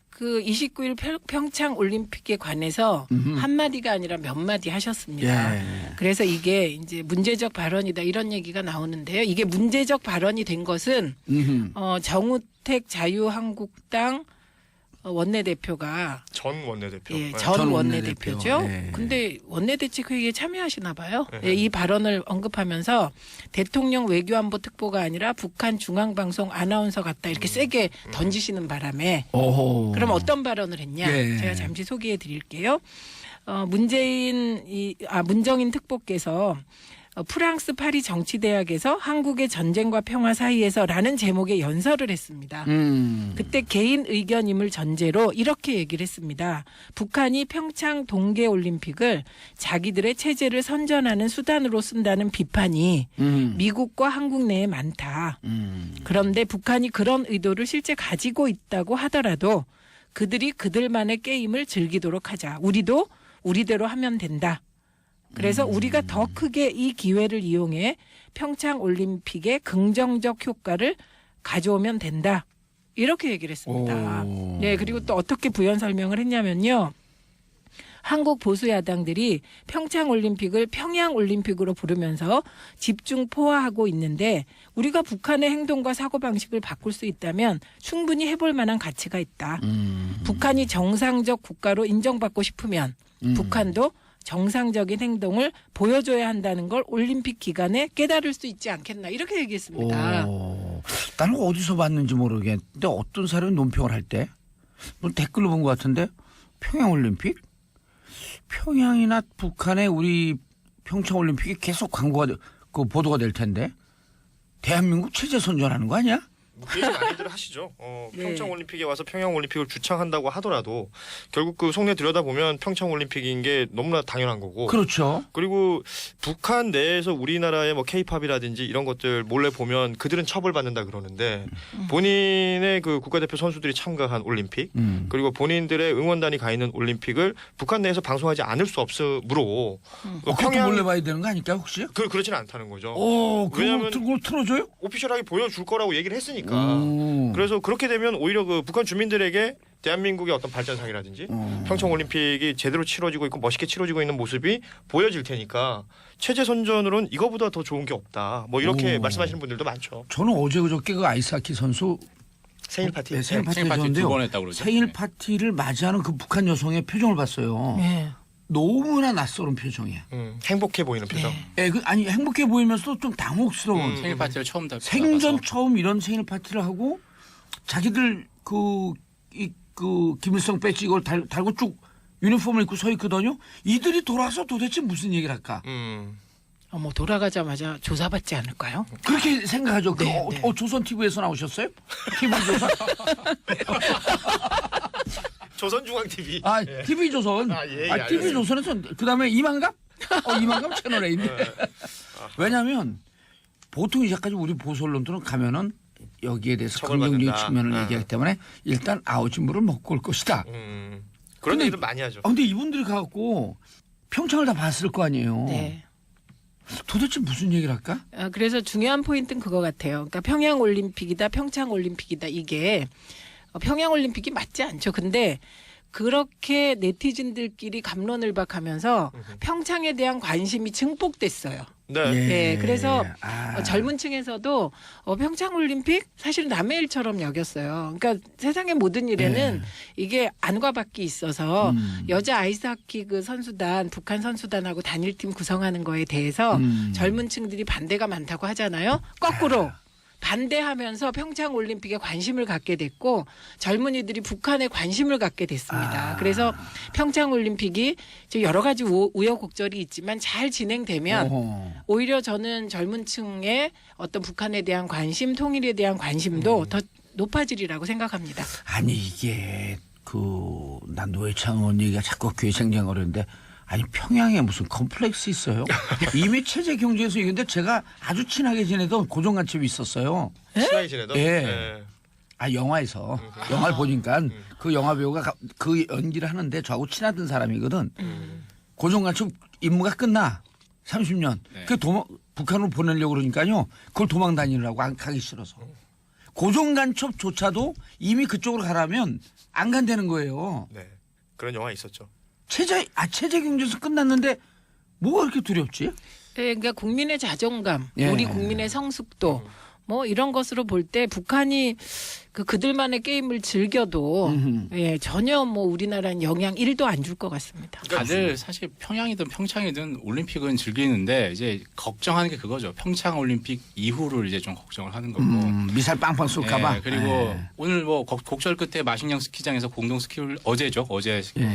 그 29일 평창 올림픽에 관해서 한마디가 아니라 몇 마디 하셨습니다. 예. 그래서 이게 이제 문제적 발언이다 이런 얘기가 나오는데요. 이게 문제적 발언이 된 것은 정우택 자유한국당 원내대표가 전 원내대표. 예, 네. 전 전 원내대표죠. 원내대표. 예. 근데 원내대책회의에 참여하시나 봐요. 예. 예, 이 발언을 언급하면서 대통령 외교안보 특보가 아니라 북한 중앙방송 아나운서 같다 이렇게 세게 던지시는 바람에 오호. 그럼 어떤 발언을 했냐? 예. 제가 잠시 소개해 드릴게요. 문정인 특보께서 프랑스 파리 정치대학에서 한국의 전쟁과 평화 사이에서라는 제목의 연설을 했습니다. 그때 개인 의견임을 전제로 이렇게 얘기를 했습니다. 북한이 평창 동계올림픽을 자기들의 체제를 선전하는 수단으로 쓴다는 비판이 미국과 한국 내에 많다. 그런데 북한이 그런 의도를 실제 가지고 있다고 하더라도 그들이 그들만의 게임을 즐기도록 하자. 우리도 우리대로 하면 된다. 그래서 우리가 더 크게 이 기회를 이용해 평창 올림픽의 긍정적 효과를 가져오면 된다. 이렇게 얘기를 했습니다. 오. 네, 그리고 또 어떻게 부연 설명을 했냐면요. 한국 보수 야당들이 평창 올림픽을 평양 올림픽으로 부르면서 집중 포화하고 있는데 우리가 북한의 행동과 사고 방식을 바꿀 수 있다면 충분히 해볼 만한 가치가 있다. 북한이 정상적 국가로 인정받고 싶으면 북한도 정상적인 행동을 보여줘야 한다는 걸 올림픽 기간에 깨달을 수 있지 않겠나 이렇게 얘기했습니다. 나는 어디서 봤는지 모르겠는데 어떤 사람이 논평을 할 때 댓글로 본 것 같은데 평양올림픽? 평양이나 북한에 우리 평창올림픽이 계속 보도가 될 텐데 대한민국 체제 선전하는 거 아니야? 뭐 그 얘기 많이들 하시죠. 네. 평창 올림픽에 와서 평양 올림픽을 주창한다고 하더라도 결국 그 속내 들여다 보면 평창 올림픽인 게 너무나 당연한 거고. 그렇죠. 그리고 북한 내에서 우리나라의 뭐 K-팝이라든지 이런 것들 몰래 보면 그들은 처벌받는다 그러는데 본인의 그 국가대표 선수들이 참가한 올림픽 그리고 본인들의 응원단이 가 있는 올림픽을 북한 내에서 방송하지 않을 수 없으므로 그것도 몰래 봐야 되는 거 아닐까 혹시? 그렇지는 않다는 거죠. 그걸 틀어줘요? 오피셜하게 보여줄 거라고 얘기를 했으니까. 오. 그래서 그렇게 되면 오히려 그 북한 주민들에게 대한민국의 어떤 발전상이라든지 평창 올림픽이 제대로 치러지고 있고 멋있게 치러지고 있는 모습이 보여질 테니까 체제 선전으로는 이거보다 더 좋은 게 없다. 뭐 이렇게 말씀하시는 분들도 많죠. 저는 어제 그저께 그 아이스하키 선수 생일 파티. 네, 생일 파티 생일 파티 해줬는데요. 2번 했다고 그러죠. 생일 네. 파티를 맞이하는 그 북한 여성의 표정을 봤어요. 네. 너무나 낯설은 표정이에요. 행복해 보이는 표정. 네. 아니 행복해 보이면서도 좀 당혹스러운. 생일 파티를 처음 생전 나가서. 처음 이런 생일 파티를 하고 자기들 그 김일성 배지 이걸 달고 쭉 유니폼을 입고 서 있거든요. 이들이 돌아서 도대체 무슨 얘기를 할까? 뭐 돌아가자마자 조사받지 않을까요? 그렇게 생각하죠. 네, 네. 조선 TV에서 나오셨어요? TV 조선? 조선중앙 TV. TV 조선. TV 조선에서 그다음에 이만감? 이만감 채널 A인데. 왜냐하면 보통 이제까지 우리 보수 언론들은 가면은 여기에 대해서 긍정적인 처벌받는다. 측면을 얘기하기 때문에 일단 아우진물을 먹고 올 것이다. 그런 근데- 얘기를 많이 하죠. 근데 이분들이 가갖고 평창을 다 봤을 거 아니에요. 네. 도대체 무슨 얘기를 할까? 그래서 중요한 포인트는 그거 같아요. 그러니까 평양 올림픽이다, 평창 올림픽이다 이게 평양 올림픽이 맞지 않죠. 근데 그렇게 네티즌들끼리 갑론을박하면서 평창에 대한 관심이 증폭됐어요. 네. 네, 그래서 아. 젊은 층에서도 평창 올림픽 사실 남의 일처럼 여겼어요. 그러니까 세상의 모든 일에는 이게 안과 밖이 있어서 여자 아이스하키 그 선수단, 북한 선수단하고 단일팀 구성하는 거에 대해서 젊은 층들이 반대가 많다고 하잖아요. 거꾸로 반대하면서 평창 올림픽에 관심을 갖게 됐고 젊은이들이 북한에 관심을 갖게 됐습니다. 그래서 평창 올림픽이 여러 가지 우여곡절이 있지만 잘 진행되면 오히려 저는 젊은 층의 어떤 북한에 대한 관심, 통일에 대한 관심도 더 높아지리라고 생각합니다. 아니 이게 난 노회찬 의원 얘기가 자꾸 귀에 생경거리는데 아니 평양에 무슨 컴플렉스 있어요? 이미 체제 경제에서 이건데 제가 아주 친하게 지내던 고정간첩이 있었어요. 친하게 지내던. 예. 영화에서 영화를 보니까 그 영화 배우가 그 연기를 하는데 저하고 친하던 사람이거든. 고정간첩 임무가 끝나 30년. 네. 그 북한으로 보내려고 그러니까요. 그걸 도망 다니느라고 가기 싫어서. 고정간첩조차도 이미 그쪽으로 가라면 안 간다는 거예요. 네. 그런 영화 있었죠. 체제 경제에서 끝났는데 뭐가 그렇게 두렵지? 네, 그러니까 국민의 자존감, 예. 우리 국민의 성숙도 뭐 이런 것으로 볼 때 북한이 그들만의 게임을 즐겨도 전혀 뭐 우리나라는 영향 1도 안 줄 것 같습니다. 다들 사실 평양이든 평창이든 올림픽은 즐기는데 이제 걱정하는 게 그거죠. 평창 올림픽 이후를 이제 좀 걱정을 하는 거고. 미사일 빵빵 쏠까봐. 예, 그리고 오늘 뭐 곡절 끝에 마식령 스키장에서 공동 스키를 어제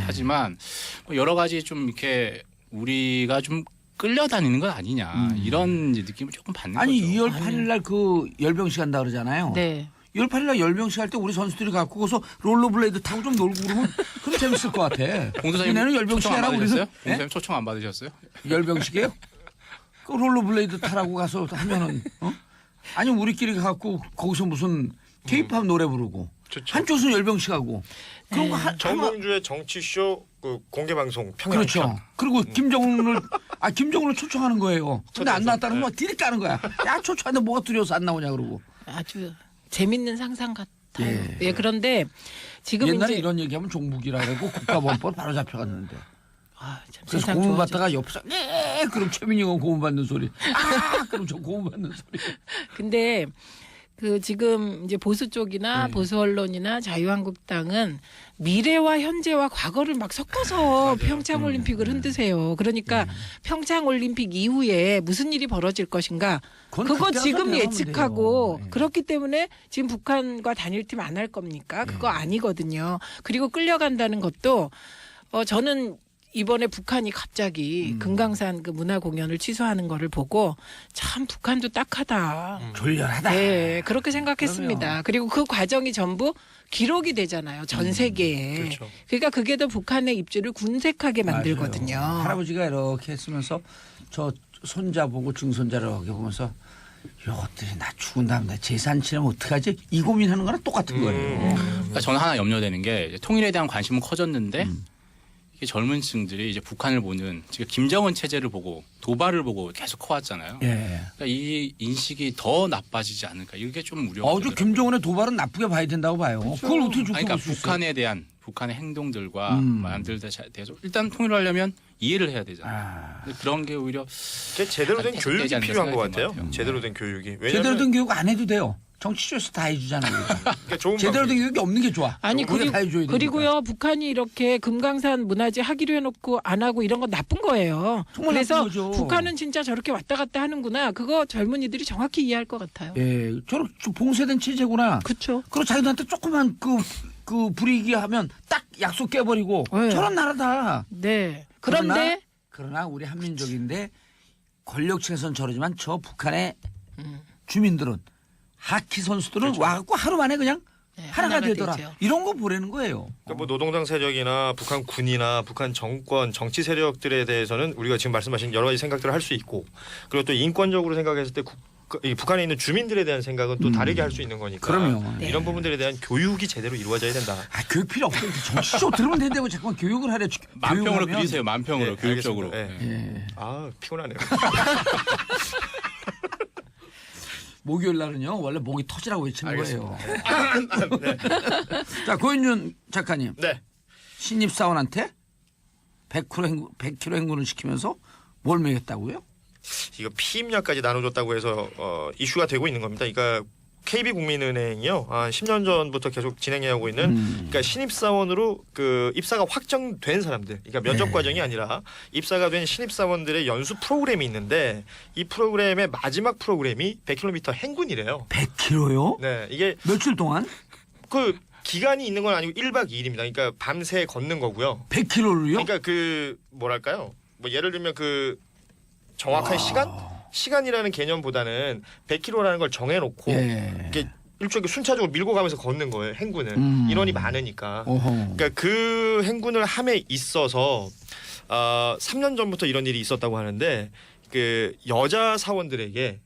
하지만 뭐 여러 가지 좀 이렇게 우리가 좀 끌려다니는 건 아니냐 이런 이제 느낌을 조금 받는 아니 거죠. 2월 8일 날 그 열병식 한다 그러잖아요. 네. 2월 8일 날 열병식 할 때 우리 선수들이 갖고 거기서 롤러블레이드 타고 좀 놀고 그러면 그럼 재밌을 것 같아. 공도사님 얘네는 열병식 초청 안 해라 우리는. 받으셨어요? 예? 공도사님 초청 안 받으셨어요? 열병식이에요? 그 롤러블레이드 타라고 가서 하면은 아니 우리끼리 갖고 거기서 무슨 케이팝 노래 부르고 좋죠. 한쪽은 열병식하고 그런 거 정봉주의 정치쇼 그 공개 방송 평양. 그렇죠. 그리고 김정은을 초청하는 거예요. 근데 안 나왔다는 거 딜이 까는 거야. 야 초청하는데 뭐가 두려워서 안 나오냐 그러고. 아주 재밌는 상상 같아요. 예. 예, 그런데 지금 옛날에 이제 이런 얘기하면 종북이라 그러고 국가범법 바로 잡혀갔는데. 참 그래서 세상 고문 좋아져. 받다가 옆에서 네 그럼 최민희가 고문 받는 소리. 그럼 저 고문 받는 소리. 근데 지금 이제 보수 쪽이나 보수 언론이나 자유한국당은 미래와 현재와 과거를 막 섞어서 평창 올림픽을 흔드세요. 그러니까 평창 올림픽 이후에 무슨 일이 벌어질 것인가 그건 그거 그때 지금 하면 예측하고 돼요. 네. 그렇기 때문에 지금 북한과 단일팀 안 할 겁니까? 그거 아니거든요. 그리고 끌려간다는 것도 저는 이번에 북한이 갑자기 금강산 그 문화 공연을 취소하는 거를 보고 참 북한도 딱하다. 졸렬하다. 네, 그렇게 생각했습니다. 그리고 그 과정이 전부 기록이 되잖아요. 전 세계에. 그렇죠. 그러니까 그게 더 북한의 입지를 군색하게 만들거든요. 맞아요. 할아버지가 이렇게 했으면서 저 손자 보고 증손자를 이렇게 보면서 이것들이 나 죽은 다음에 재산 치르면 어떡하지? 이 고민하는 거랑 똑같은 거예요. 그러니까 저는 하나 염려되는 게 이제 통일에 대한 관심은 커졌는데 이게 젊은 층들이 이제 북한을 보는 지금 김정은 체제를 보고 도발을 보고 계속 커왔잖아요. 예. 그러니까 이 인식이 더 나빠지지 않을까 이게 좀 우려가 저 되더라고요. 김정은의 도발은 나쁘게 봐야 된다고 봐요. 그걸 어떻게 좋게 그러니까 볼 수 있어요? 북한에 대한 북한의 행동들과 만들에 대해서 일단 통일을 하려면 이해를 해야 되잖아요. 근데 그런 게 오히려 그게 제대로 된 교육이 되지 않을까 필요한 것 생각이 같아요. 든 것 같아요. 제대로 된 교육이. 왜냐면 제대로 된 교육 안 해도 돼요. 정치조에서 다 해주잖아요. 그러니까 좋은 제대로 된 방법이- 교육이 없는 게 좋아. 아니 우리가 다 해줘야 되니까. 그리고요 북한이 이렇게 금강산 문화재 하기로 해놓고 안 하고 이런 건 나쁜 거예요. 정말 그래서 나쁜 거죠. 북한은 진짜 저렇게 왔다 갔다 하는구나. 그거 젊은이들이 정확히 이해할 것 같아요. 예, 저렇게 봉쇄된 체제구나. 그렇죠. 그리고 자기들한테 조그만 그 불이익이 하면 딱 약속 깨버리고 네. 저런 나라다. 네. 그런데 그러나 우리 한민족인데 권력층에서는 저러지만 저 북한의 주민들은 하키 선수들은 와갖고 하루 만에 그냥 네, 하나가 하나가 되더라. 되죠. 이런 거 보라는 거예요. 그러니까 뭐 노동당 세력이나 북한 군이나 북한 정권 정치 세력들에 대해서는 우리가 지금 말씀하신 여러 가지 생각들을 할 수 있고 그리고 또 인권적으로 생각했을 때 이 북한에 있는 주민들에 대한 생각은 또 다르게 할 수 있는 거니까 그럼요. 네. 이런 부분들에 대한 교육이 제대로 이루어져야 된다. 교육 필요 없고 정치적으로 들으면 된다고 자꾸만 교육을 하려. 만평으로 교육하면- 그리세요. 만평으로 예, 교육적으로. 알겠습니다. 예. 아 피곤하네요. 목요일 날은요 원래 목이 터지라고 외치는 거예요. 네. 자 고윤준 작가님 네. 신입 사원한테 100kg 행군을 시키면서 뭘 먹였다고요? 이거 피임약까지 나눠줬다고 해서 이슈가 되고 있는 겁니다. 그러니까 KB국민은행이요, 한 10년 전부터 계속 진행해오고 있는, 그러니까 신입사원으로 그 입사가 확정된 사람들, 그러니까 면접 네. 과정이 아니라 입사가 된 신입사원들의 연수 프로그램이 있는데 이 프로그램의 마지막 프로그램이 100km 행군이래요. 100kg요? 네, 이게 며칠 동안? 그 기간이 있는 건 아니고 1박 2일입니다. 그러니까 밤새 걷는 거고요. 100kg를요? 그러니까 그 뭐랄까요? 뭐 예를 들면 그 정확한 시간이라는 개념보다는 100km라는 걸 정해놓고 예. 이게 일종의 순차적으로 밀고 가면서 걷는 거예요. 행군을 인원이 많으니까. 어허. 그러니까 그 행군을 함에 있어서 3년 전부터 이런 일이 있었다고 하는데 그 여자 사원들에게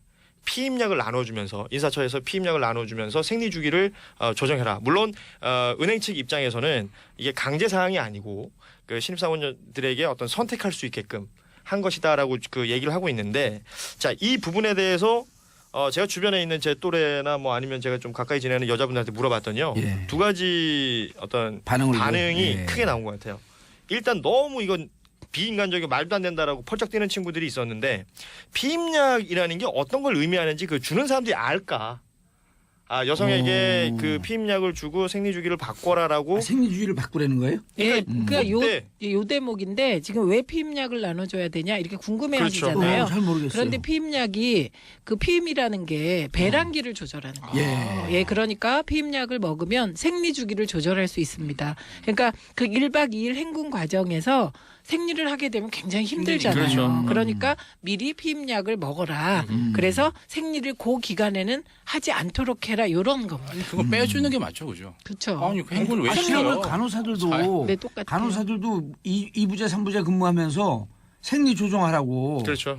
피임약을 나눠주면서 인사처에서 피임약을 나눠주면서 생리 주기를 조정해라. 물론 은행 측 입장에서는 이게 강제 사항이 아니고 그 신입사원들에게 어떤 선택할 수 있게끔 한 것이다라고 그 얘기를 하고 있는데 자, 이 부분에 대해서 제가 주변에 있는 제 또래나 뭐 아니면 제가 좀 가까이 지내는 여자분들한테 물어봤더니요. 예. 두 가지 어떤 반응이 반응이 크게 나온 것 같아요. 일단 너무 이건 비인간적이고 말도 안 된다라고 펄쩍 뛰는 친구들이 있었는데 피임약이라는 게 어떤 걸 의미하는지 그 주는 사람들이 알까? 여성에게 그 피임약을 주고 생리주기를 바꿔라라고 생리주의를 바꾸라는 거예요? 예, 그러니까 네. 요 대목인데 지금 왜 피임약을 나눠줘야 되냐 이렇게 궁금해하시잖아요. 잘 모르겠어요. 그런데 피임약이 그 피임이라는 게 배란기를 조절하는 거예요. 예. 예, 그러니까 피임약을 먹으면 생리 주기를 조절할 수 있습니다. 그러니까 그 1박 2일 행군 과정에서 생리를 하게 되면 굉장히 힘들잖아요. 그렇죠. 그러니까 미리 피임약을 먹어라. 그래서 생리를 그 기간에는 하지 않도록 해라. 이런 겁니다. 그거 빼주는 게 맞죠, 그죠? 그렇죠. 아니 그 행군을 왜 실제로 시켜요? 간호사들도 네, 똑같아요. 간호사들도 2부제 3부제 근무하면서 생리 조정하라고. 그렇죠.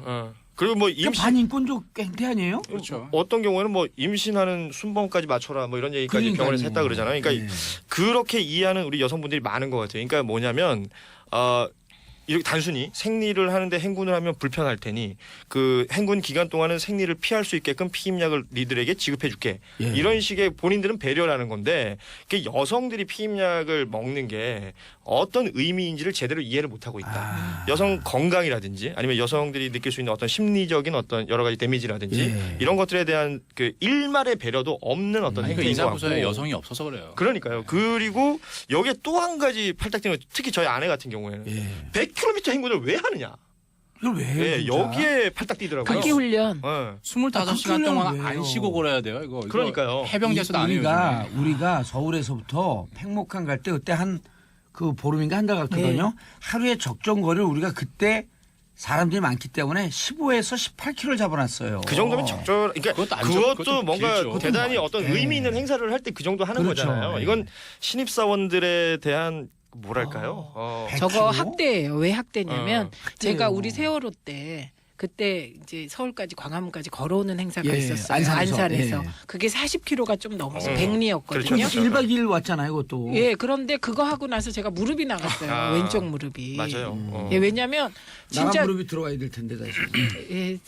그리고 뭐 그러니까 반인권적 행태 아니에요? 그렇죠. 어떤 경우에는 뭐 임신하는 순번까지 맞춰라 뭐 이런 얘기까지 그러니까요. 병원에서 했다 그러잖아요. 그러니까 예. 그렇게 이해하는 우리 여성분들이 많은 것 같아요. 그러니까 뭐냐면 이렇게 단순히 생리를 하는데 행군을 하면 불편할 테니 그 행군 기간 동안은 생리를 피할 수 있게끔 피임약을 니들에게 지급해줄게. 예. 이런 식의 본인들은 배려라는 건데 그 여성들이 피임약을 먹는 게 어떤 의미인지를 제대로 이해를 못하고 있다. 여성 건강이라든지 아니면 여성들이 느낄 수 있는 어떤 심리적인 어떤 여러 가지 데미지라든지 예. 이런 것들에 대한 그 일말의 배려도 없는 어떤 아니 그 행태인 것 같고. 인사부서에 여성이 없어서 그래요. 그러니까요. 그리고 여기에 또 한 가지 팔딱 뛰는 거, 특히 저희 아내 같은 경우에는 예. 100km 행군을 왜 하느냐? 이걸 왜 해요? 예, 진짜? 여기에 팔딱 뛰더라고요. 각기 훈련. 예. 25시간 동안 왜요? 안 쉬고 걸어야 돼요. 이거 그러니까요. 해병대에서도 안 해요. 요즘에. 우리가 서울에서부터 팽목항 갈 때 그때 한 그 보름인가 한 달 갔거든요. 하루에 적정 거리를 우리가 그때 사람들이 많기 때문에 15에서 18km를 잡아놨어요. 그 정도면 적절. 그러니까 그것도 안 그것도 그것도 뭔가 길죠. 대단히 어떤 네. 의미 있는 행사를 할 때 그 정도 하는 그렇죠. 거잖아요. 네. 이건 신입 사원들에 대한 뭐랄까요? 저거 100km? 학대예요. 왜 학대냐면 제가 학대예요. 우리 세월호 때 그때 이제 서울까지 광화문까지 걸어오는 행사가 예, 있었어요. 안산에서. 안산에서. 예. 그게 40km가 좀 넘어서 그렇죠. 100리였거든요. 1박 2일 왔잖아요, 그것도. 예, 그런데 그거 하고 나서 제가 무릎이 나갔어요. 아, 왼쪽 무릎이. 맞아요. 예, 왜냐면 나간 진짜 무릎이 들어가야 될 텐데 다시. 예.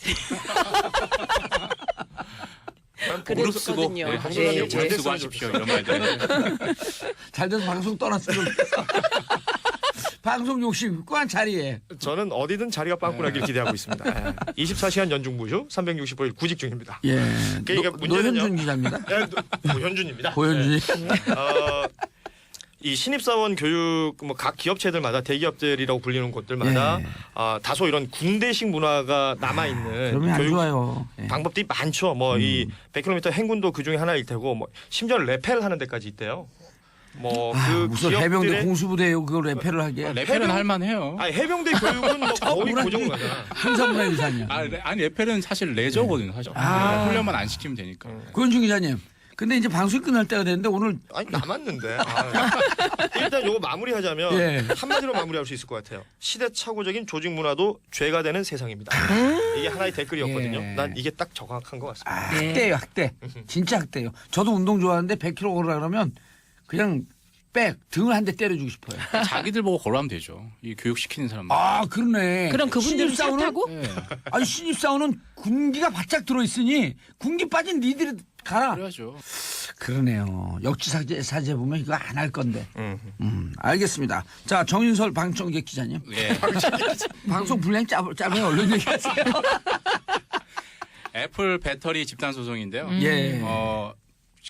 무릎 쓰고 그랬거든요. 네, 방송하는 예, 거 잘 무릎 됐으면 쓰고 하십시오 이런 말들. 잘 돼서 방송 떠났으면 방송 욕심 꽉한 자리에. 저는 어디든 자리가 빵꾸나길 기대하고 있습니다. 24시간 연중 무휴 365일 구직 중입니다. 예. 그러니까 문제는요. 노현준 기자입니다. 고현준입니다. 고현준이. 이 신입사원 교육 뭐 각 기업체들마다 대기업들이라고 불리는 곳들마다 예. 다소 이런 군대식 문화가 남아 있는 그러면 안 좋아요. 예. 방법들이 많죠. 뭐 이 100km 행군도 그 중에 하나일 테고 뭐 심지어 레펠 하는 데까지 있대요. 뭐 그 무슨 해병대 기업들의 공수부대요 그걸 레페를 하게. 레펠은 할만해요. 해병대 교육은 뭐 거의 고정가잖아. 한산문화유산이야. 아니 레펠은 사실 레저거든요. 사실 훈련만 안 시키면 되니까. 고현준 기자님. 근데 이제 방송이 끝날 때가 됐는데 오늘 아니 남았는데. 일단 요거 마무리하자면 예. 한마디로 마무리할 수 있을 것 같아요. 시대착오적인 조직 문화도 죄가 되는 세상입니다. 이게 하나의 댓글이었거든요. 예. 난 이게 딱 정확한 것 같습니다. 네. 학대예요, 학대. 진짜 학대예요. 저도 운동 좋아하는데 100km 걸으라 그러면 그냥 등을 한 대 때려주고 싶어요. 자기들 보고 걸어하면 되죠. 이 교육 시키는 사람들. 아, 그러네. 그럼 그분들은 차 신입사원은 타고? 네. 아니 신입사원은 군기가 바짝 들어있으니 군기 빠진 니들이 가라. 그래야죠. 그러네요. 역지사지 보면 이거 안 할 건데. 알겠습니다. 자, 정윤설 방청객 기자님. 예. 방송 분량이 짧으면 얼른 얘기하세요. 애플 배터리 집단 소송인데요. 예.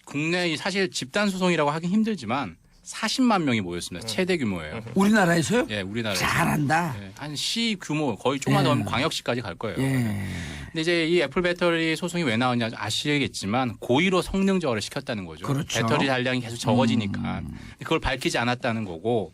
국내 사실 집단 소송이라고 하긴 힘들지만 40만 명이 모였습니다. 최대 규모예요. 우리나라에서요? 예, 우리나라에서. 잘한다. 예, 한 시 규모 거의 조금만 더 하면 광역시까지 갈 거예요. 예. 근데 이제 이 애플 배터리 소송이 왜 나왔냐 아시겠지만 고의로 성능 저하를 시켰다는 거죠. 그렇죠. 배터리 잔량이 계속 적어지니까 그걸 밝히지 않았다는 거고.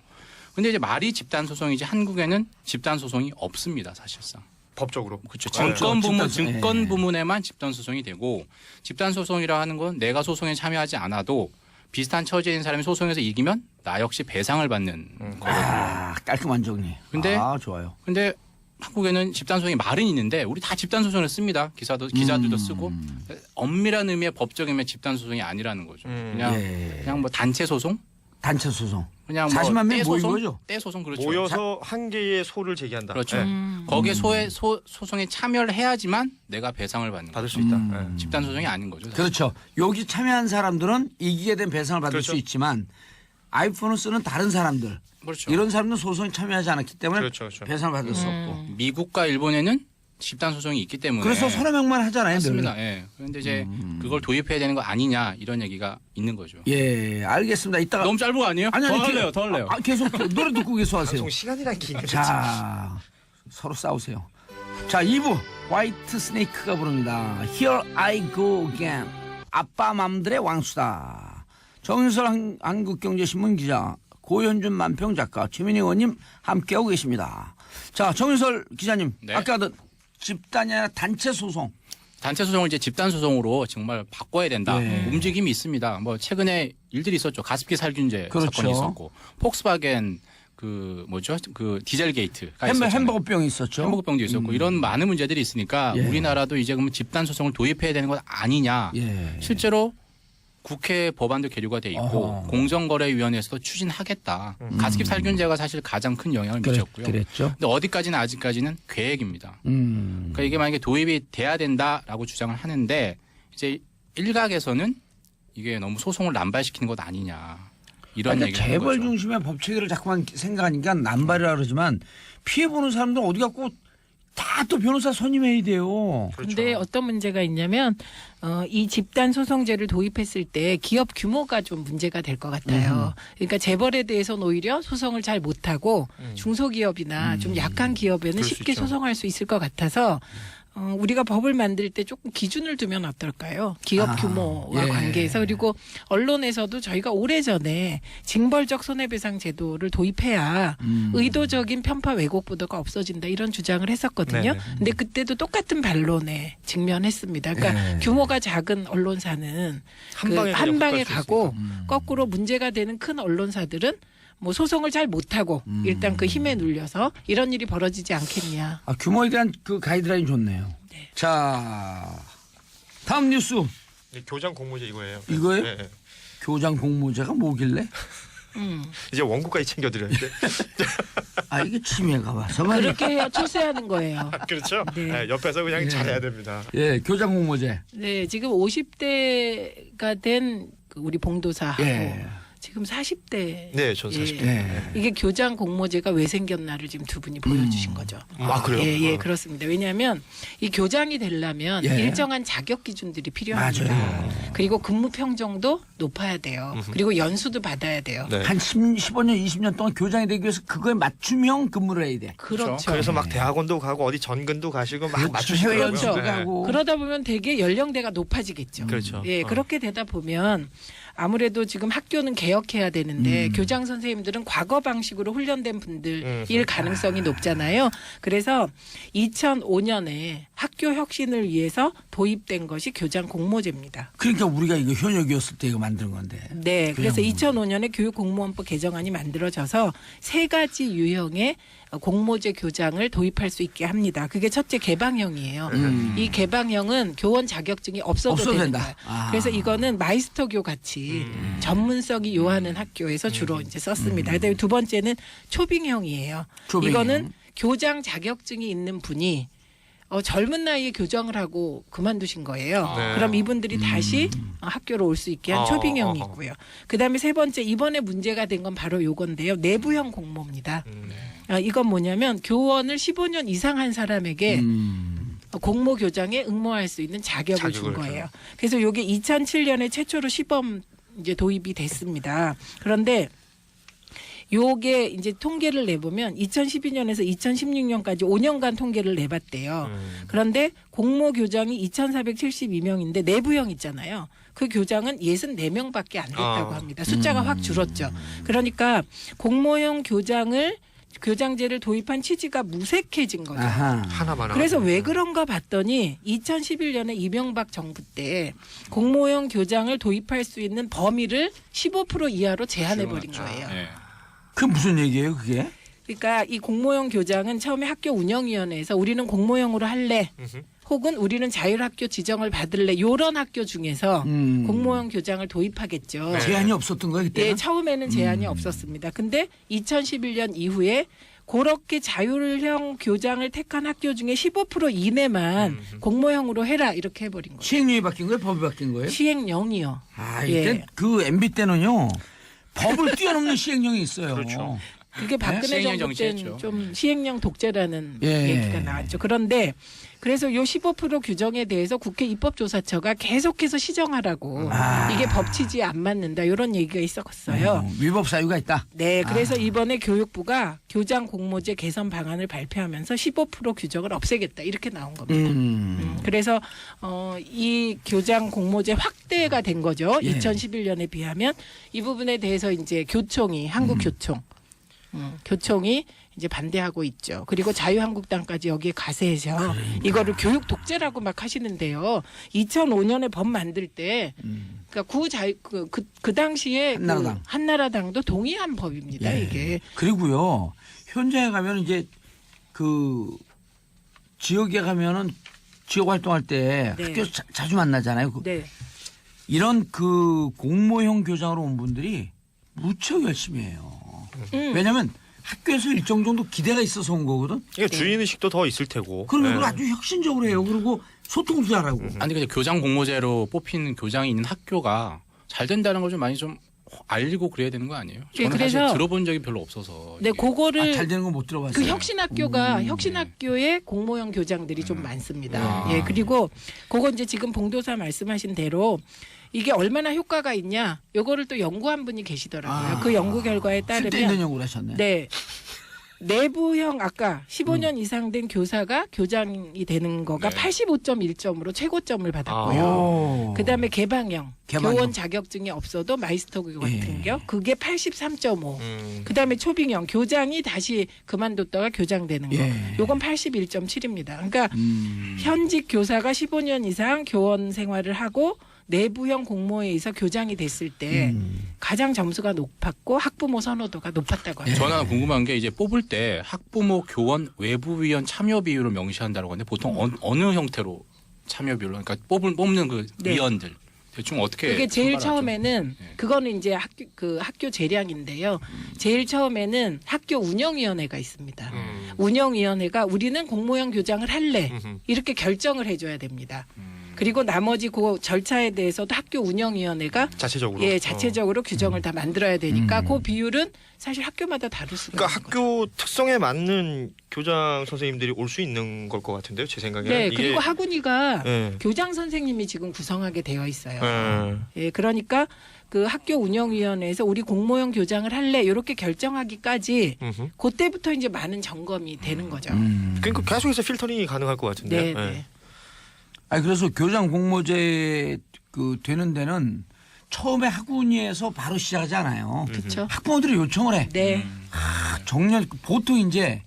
근데 이제 말이 집단 소송이지 한국에는 집단 소송이 없습니다, 사실상. 법적으로. 그렇죠. 집단 증권 예. 부문에만 집단 소송이 되고 집단 소송이라 하는 건 내가 소송에 참여하지 않아도 비슷한 처지인 사람이 소송에서 이기면 나 역시 배상을 받는 거거든요. 아, 깔끔한 정리. 근데 아, 좋아요. 근데 한국에는 집단 소송이 말은 있는데 우리 다 집단 소송을 씁니다. 기자들도 쓰고 엄밀한 의미의 법적 의미의 집단 소송이 아니라는 거죠. 그냥 예. 그냥 뭐 단체 소송, 단체 소송. 그냥 40만 명이 떼 모인 소송, 거죠? 떼 소송 그렇죠. 모여서 한 개의 소를 제기한다. 그렇죠. 예. 거기에 소송에 참여를 해야지만 내가 배상을 받는 받을 거죠. 수 있다. 예. 집단 소송이 아닌 거죠. 사실. 그렇죠. 여기 참여한 사람들은 이기게 된 배상을 받을 그렇죠. 수 있지만 아이폰을 쓰는 다른 사람들 그렇죠. 이런 사람들은 소송에 참여하지 않았기 때문에 그렇죠, 그렇죠. 배상을 받을 수 없고. 미국과 일본에는 집단 소송이 있기 때문에 그래서 서너 명만 하잖아요. 맞습니다. 늘. 예. 그런데 이제 그걸 도입해야 되는 거 아니냐 이런 얘기가 있는 거죠. 예, 알겠습니다. 이따가 너무 짧은 거 아니에요? 아니, 더 아니, 할래요, 더 할래요. 계속 노래 듣고 계속 하세요. 방송 시간이란 게 있는데. 자, 서로 싸우세요. 자, 2부 화이트 스네이크가 부릅니다. Here I go again. 아빠 맘들의 왕수다. 정윤설 한국경제신문 기자, 고현준 만평 작가, 최민희 의원님 함께하고 계십니다. 자, 정윤설 기자님, 네. 아까 집단이 아니라 단체 소송. 단체 소송을 이제 집단 소송으로 정말 바꿔야 된다. 네. 움직임이 있습니다. 뭐 최근에 일들이 있었죠. 가습기 살균제 그렇죠. 사건이 있었고, 폭스바겐 그 디젤 게이트가 있었잖아요. 햄버거병이 있었죠. 햄버거병도 있었고 이런 많은 문제들이 있으니까 예. 우리나라도 이제 그러면 집단 소송을 도입해야 되는 것 아니냐. 예. 실제로 국회 법안도 계류가 돼 있고 어허. 공정거래위원회에서도 추진하겠다. 가습기 살균제가 사실 가장 큰 영향을 미쳤고요. 그랬죠. 근데 어디까지는 아직까지는 계획입니다. 그러니까 이게 만약에 도입이 돼야 된다라고 주장을 하는데 이제 일각에서는 이게 너무 소송을 남발시키는 것 아니냐 이런 그러니까 얘기를 하는 재벌 거죠. 중심의 법 체계를 자꾸만 생각하니까 남발이라 그러지만 피해 보는 사람들 어디 갖고 다 또 변호사 선임해야 돼요. 근데 어떤 문제가 있냐면 이 집단 소송제를 도입했을 때 기업 규모가 좀 문제가 될 것 같아요. 그러니까 재벌에 대해서는 오히려 소송을 잘 못하고 중소기업이나 좀 약한 기업에는 그럴 수 쉽게 있죠. 소송할 수 있을 것 같아서 우리가 법을 만들 때 조금 기준을 두면 어떨까요? 기업 규모와 예. 관계에서. 그리고 언론에서도 저희가 오래전에 징벌적 손해배상 제도를 도입해야 의도적인 편파 왜곡 보도가 없어진다 이런 주장을 했었거든요. 네네. 근데 그때도 똑같은 반론에 직면했습니다. 그러니까 예. 규모가 작은 언론사는 한 방에 한 그냥 방에 훅 갈수 가고 거꾸로 문제가 되는 큰 언론사들은 뭐 소송을 잘 못하고 일단 그 힘에 눌려서 이런 일이 벌어지지 않겠냐. 규모에 대한 그 가이드라인 좋네요. 네. 자, 다음 뉴스. 교장 공모제 이거예요. 이거예요? 네, 네. 교장 공모제가 뭐길래? 이제 원고까지 챙겨드려야 돼. 아, 이게 치매가 와서 말이야. 그렇게 해야 출세하는 거예요. 그렇죠. 네. 네, 옆에서 그냥 예. 잘해야 됩니다. 예, 교장 공모제. 네, 지금 50대가 된 그 우리 봉도사하고 예. 지금 40대. 네, 전 40대. 예. 이게 교장 공모제가 왜 생겼나를 지금 두 분이 보여주신 거죠. 아, 그래요? 예, 예, 그렇습니다. 왜냐하면 이 교장이 되려면 예. 일정한 자격 기준들이 필요합니다. 맞아요. 그리고 근무 평정도 높아야 돼요. 그리고 연수도 받아야 돼요. 네. 한 15년, 20년 동안 교장이 되기 위해서 그거에 맞춤형 근무를 해야 돼. 그렇죠. 그래서 막 대학원도 가고 어디 전근도 가시고 막 그렇죠. 맞추시더라고요. 해외 연수도 네. 가고. 그러다 보면 되게 연령대가 높아지겠죠. 그렇죠. 예, 그렇게 되다 보면 아무래도 지금 학교는 개혁해야 되는데 교장 선생님들은 과거 방식으로 훈련된 분들일 가능성이 높잖아요. 그래서 2005년에 학교 혁신을 위해서 도입된 것이 교장 공모제입니다. 그러니까 우리가 이거 현역이었을 때 이거 만든 건데. 네, 그래서 교장 2005년에 교육공무원법 개정안이 만들어져서 세 가지 유형의 공모제 교장을 도입할 수 있게 합니다. 그게 첫째 개방형이에요. 이 개방형은 교원 자격증이 없어도 되는 된다. 거예요. 아. 그래서 이거는 마이스터교 같이 전문성이 요하는 학교에서 주로 이제 썼습니다. 그다음에 두 번째는 초빙형이에요. 초빙형. 이거는 교장 자격증이 있는 분이 젊은 나이에 교정을 하고 그만두신 거예요. 네. 그럼 이분들이 다시 학교로 올 수 있게 한 초빙형이 있고요. 그다음에 세 번째 이번에 문제가 된 건 바로 요건데요. 내부형 공모입니다. 이건 뭐냐면 교원을 15년 이상 한 사람에게 공모 교장에 응모할 수 있는 자격을 준 자격을 거예요. 그래서 이게 2007년에 최초로 시범 이제 도입이 됐습니다. 그런데 요게 이제 통계를 내보면 2012년에서 2016년까지 5년간 통계를 내봤대요. 그런데 공모 교장이 2,472명인데 내부형 있잖아요. 그 교장은 64명밖에 안 됐다고 합니다. 숫자가 확 줄었죠. 그러니까 공모형 교장제를 도입한 취지가 무색해진 거죠. 아하. 하나만 그래서 하고. 왜 그런가 봤더니 2011년에 이명박 정부 때 공모형 교장을 도입할 수 있는 범위를 15% 이하로 제한해버린 거예요. 예. 그 무슨 얘기예요, 그게? 그러니까 이 공모형 교장은 처음에 학교 운영위원회에서 우리는 공모형으로 할래 혹은 우리는 자율학교 지정을 받을래 이런 학교 중에서 공모형 교장을 도입하겠죠. 제한이 없었던 거예요, 그때는? 예, 처음에는 제한이 없었습니다. 근데 2011년 이후에 그렇게 자율형 교장을 택한 학교 중에 15% 이내만 공모형으로 해라 이렇게 해버린 거예요. 시행령이 바뀐 거예요, 법이 바뀐 거예요? 시행령이요. 아, 예. 이때 그 MB 때는요. 법을 뛰어넘는 시행령이 있어요. 그렇죠. 그게 박근혜 시행령 정부 때는 정치했죠. 좀 시행령 독재라는 예. 얘기가 나왔죠. 그런데 그래서 요 15% 규정에 대해서 국회 입법조사처가 계속해서 시정하라고 이게 법치지에 안 맞는다 이런 얘기가 있었어요. 위법 사유가 있다. 네, 그래서 이번에 교육부가 교장 공모제 개선 방안을 발표하면서 15% 규정을 없애겠다 이렇게 나온 겁니다. 그래서 이 교장 공모제 확대가 된 거죠. 예. 2011년에 비하면 이 부분에 대해서 이제 교총이 한국교총 교총이 이제 반대하고 있죠. 그리고 자유한국당까지 여기에 가세해서 이거를 교육 독재라고 막 하시는데요. 2005년에 법 만들 때 그러니까 그 당시에 한나라당. 그 한나라당도 동의한 법입니다. 예. 이게. 그리고요. 현장에 가면 이제 그 지역에 가면은 지역 활동할 때 네. 학교 자주 만나잖아요. 네. 이런 그 공모형 교장으로 온 분들이 무척 열심히 해요. 왜냐하면 학교에서 일정 정도 기대가 있어서 온 거거든. 이게 주인 의식도 더 있을 테고. 그리고 네. 그걸 아주 혁신적으로 해요. 그리고 소통도 잘하고. 아니 근데 교장 공모제로 뽑힌 교장이 있는 학교가 잘 된다는 걸 좀 많이 좀 알리고 그래야 되는 거 아니에요? 네, 저는 사실 그래서- 들어본 적이 별로 없어서. 네, 이게. 그거를 잘 되는 건 못 들어봤어요. 그 혁신학교가 혁신학교에 공모형 교장들이 좀 많습니다. 아. 예, 그리고 그거 이제 지금 봉도사 말씀하신 대로 이게 얼마나 효과가 있냐, 요거를 또 연구한 분이 계시더라고요. 그 연구 결과에 쓸데 있는 따르면 연구를 하셨네. 네. 내부형 아까 15년 이상 된 교사가 교장이 되는 거가 네. 85.1점으로 최고점을 받았고요. 오. 그다음에 개방형, 개방형. 교원 자격증이 없어도 마이스터 같은 겨 그게 83.5. 그다음에 초빙형 교장이 다시 그만뒀다가 교장 되는 거. 예. 요건 81.7입니다. 그러니까 현직 교사가 15년 이상 교원 생활을 하고 내부형 공모에서 교장이 됐을 때 가장 점수가 높았고 학부모 선호도가 높았다고 합니다. 저는 하나 궁금한 게 이제 뽑을 때 학부모, 교원, 외부위원 참여 비율을 명시한다고 하는데 보통 어느 형태로 참여 비율로 그러니까 뽑는 그 네. 위원들 대충 어떻게 그게 제일 선발하죠? 처음에는 네. 그거는 이제 학교 재량인데요. 제일 처음에는 학교 운영위원회가 있습니다. 운영위원회가 우리는 공모형 교장을 할래 이렇게 결정을 해줘야 됩니다. 그리고 나머지 그 절차에 대해서도 학교 운영위원회가 자체적으로. 자체적으로 규정을 다 만들어야 되니까 그 비율은 사실 학교마다 다를 수가 그러니까 있는 거죠. 학교 특성에 맞는 교장 선생님들이 올 수 있는 걸 것 같은데요, 제 생각에는. 네, 이게- 그리고 학운위가 예. 교장 선생님이 지금 구성하게 되어 있어요. 예. 예, 그러니까 그 학교 운영위원회에서 우리 공모형 교장을 할래 이렇게 결정하기까지 음흠. 그때부터 이제 많은 점검이 되는 거죠. 그러니까 계속해서 필터링이 가능할 것 같은데요. 네, 예. 네. 아니 그래서 교장 공모제 그 되는 데는 처음에 학운위에서 바로 시작하지 않아요. 그렇죠. 학부모들이 요청을 해. 네. 정년 보통 이제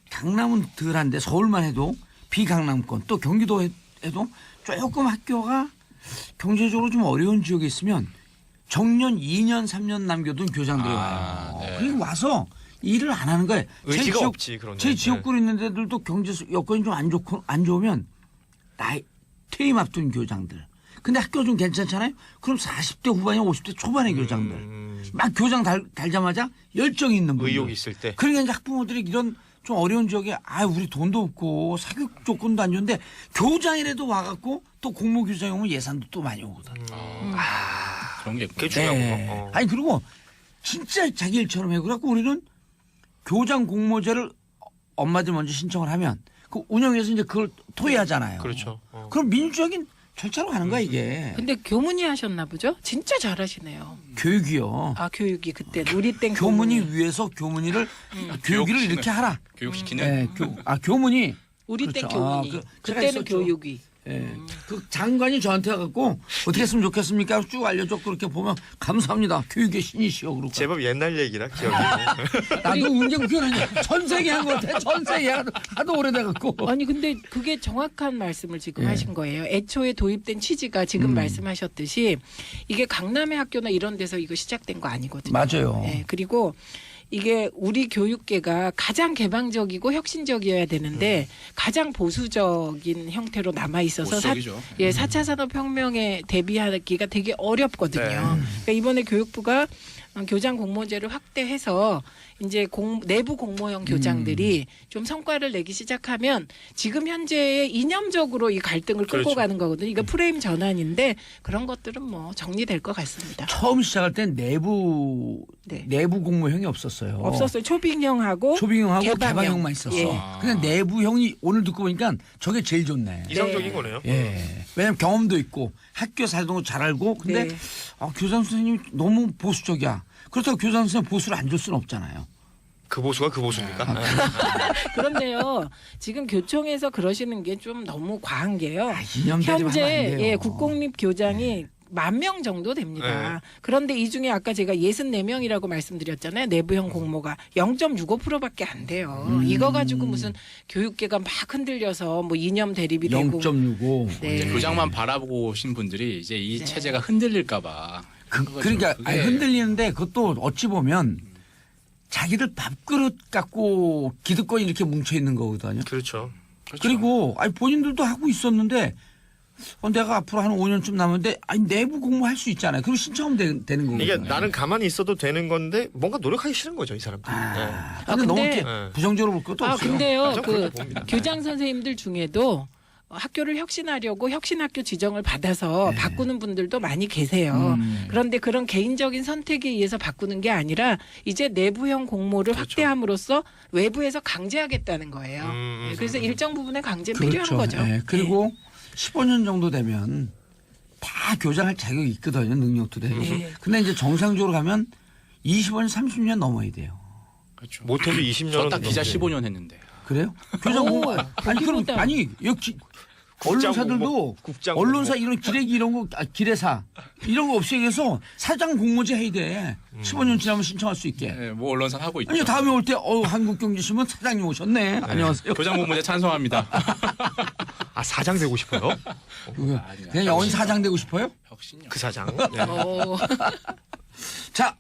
강남은 덜한데 서울만 해도 비강남권 또 경기도 해도 조금 학교가 경제적으로 좀 어려운 지역에 있으면 정년 2년 3년 남겨둔 교장들이 와요. 네. 그리고 와서 일을 안 하는 거예요. 의지가 없지, 그런 제 데. 지역구에 있는 데들도 경제 여건이 좀 안 좋으면 퇴임 앞둔 교장들. 근데 학교 좀 괜찮잖아요. 그럼 40대 후반이나 50대 초반의 교장들. 막 교장 달자마자 열정이 있는 분들. 의욕이 있을 때. 그러니까 이제 학부모들이 이런 좀 어려운 지역에 우리 돈도 없고 사교육 조건도 안 좋은데 교장이라도 와갖고 또 공모교장이 오면 예산도 또 많이 오거든. 그런 게 그게 있군요. 중요한 네. 거. 아니 그리고 진짜 자기 일처럼 해. 그래갖고 우리는 교장 공모제를 엄마들 먼저 신청을 하면 그 운영에서 이제 그걸 토의하잖아요. 그렇죠. 그럼 민주적인 절차로 가는 거야 이게. 근데 교문이 하셨나 보죠? 진짜 잘하시네요. 교육이요. 아 교육이 그때 우리 땐 교문이 위에서 교문이를 교육을 교육시키는. 이렇게 하라. 교육시키는 네, 교문이. 우리 땐 그렇죠. 교문이 제가 그때는 있었죠. 교육이. 예. 그 장관이 저한테 와갖고 어떻게 했으면 좋겠습니까? 쭉 알려줬고 그렇게 보면 감사합니다. 교육의 신이시여 그러고. 제법 옛날 얘기라 기억이. 나도 문제국회는 전 세계 한 것 같아. 전 세계 하도 오래돼갖고. 아니 근데 그게 정확한 말씀을 지금 예. 하신 거예요. 애초에 도입된 취지가 지금 말씀하셨듯이 이게 강남의 학교나 이런 데서 이거 시작된 거 아니거든요. 맞아요. 예, 그리고 이게 우리 교육계가 가장 개방적이고 혁신적이어야 되는데 가장 보수적인 형태로 남아 있어서 보수적이죠. 4차 산업혁명에 대비하기가 되게 어렵거든요. 네. 그러니까 이번에 교육부가 교장 공모제를 확대해서 이제 내부 공모형 교장들이 좀 성과를 내기 시작하면 지금 현재의 이념적으로 이 갈등을 끌고 그렇죠. 가는 거거든요. 이거 프레임 전환인데 그런 것들은 뭐 정리될 것 같습니다. 처음 시작할 땐 내부 공모형이 없었어요. 없었어요. 초빙형하고 초빙형하고 개방형. 개방형만 있었어. 예. 근데 내부형이 오늘 듣고 보니까 저게 제일 좋네. 이상적인 거네요. 예. 왜냐면 경험도 있고 학교 살던 거 잘 알고 근데 네. 교장 선생님이 너무 보수적이야. 그렇다고 교장 선생님 보수를 안 줄 수는 없잖아요. 그 보수가 그 보수입니까? 그런데요. 지금 교총에서 그러시는 게 좀 너무 과한 게요. 이념 대립하면 안 현재 돼요. 국공립 교장이 10,000명 정도 됩니다. 네. 그런데 이 중에 아까 제가 64명이라고 말씀드렸잖아요. 내부형 공모가 0.65%밖에 안 돼요. 이거 가지고 무슨 교육계가 막 흔들려서 뭐 이념 대립이 되고 0.65. 네. 이제 교장만 바라보고 오신 분들이 이제 이 체제가 흔들릴까봐. 그러니까 아니, 흔들리는데 그것도 어찌 보면 자기들 밥그릇 갖고 기득권이 이렇게 뭉쳐 있는 거거든요. 그렇죠. 그리고 아니 본인들도 하고 있었는데 내가 앞으로 한 5년쯤 남았는데 내부 공모할 수 있잖아요. 그리고 신청하면 되는 거거든요. 이게 나는 가만히 있어도 되는 건데 뭔가 노력하기 싫은 거죠, 이 사람들이. 근데 너무 근데- 이렇게 부정적으로 볼 것도 없어요. 근데요. 저 그렇게 봅니다. 교장 선생님들 중에도 학교를 혁신하려고 혁신학교 지정을 받아서 바꾸는 분들도 많이 계세요. 그런데 그런 개인적인 선택에 의해서 바꾸는 게 아니라 이제 내부형 공모를 확대함으로써 외부에서 강제하겠다는 거예요. 네, 그래서 일정 부분의 강제는 필요한 거죠. 예, 그리고 15년 정도 되면 다 교장할 자격이 있거든요. 능력도 되고. 네. 근데 이제 정상적으로 가면 25년, 30년 넘어야 돼요. 그렇죠. 못해도 20년은 저딱 기자 15년 했는데. 그래요? 교장 공무원 아니 그럼 그러다. 아니 여기 언론사들도 국장 언론사 이런 기레기 이런 거 기레사 이런 거 없애서 사장 공모제 해야 돼. 15년 지나면 신청할 수 있게. 네, 뭐 언론사 하고 있죠. 아니 다음에 올 때 한국경제신문 사장님 오셨네. 안녕하세요. 교장 공모제 찬성합니다. 아 사장 되고 싶어요? 그냥 영원 사장 되고 싶어요? 혁신이요. 그 사장. 네. 어. 자,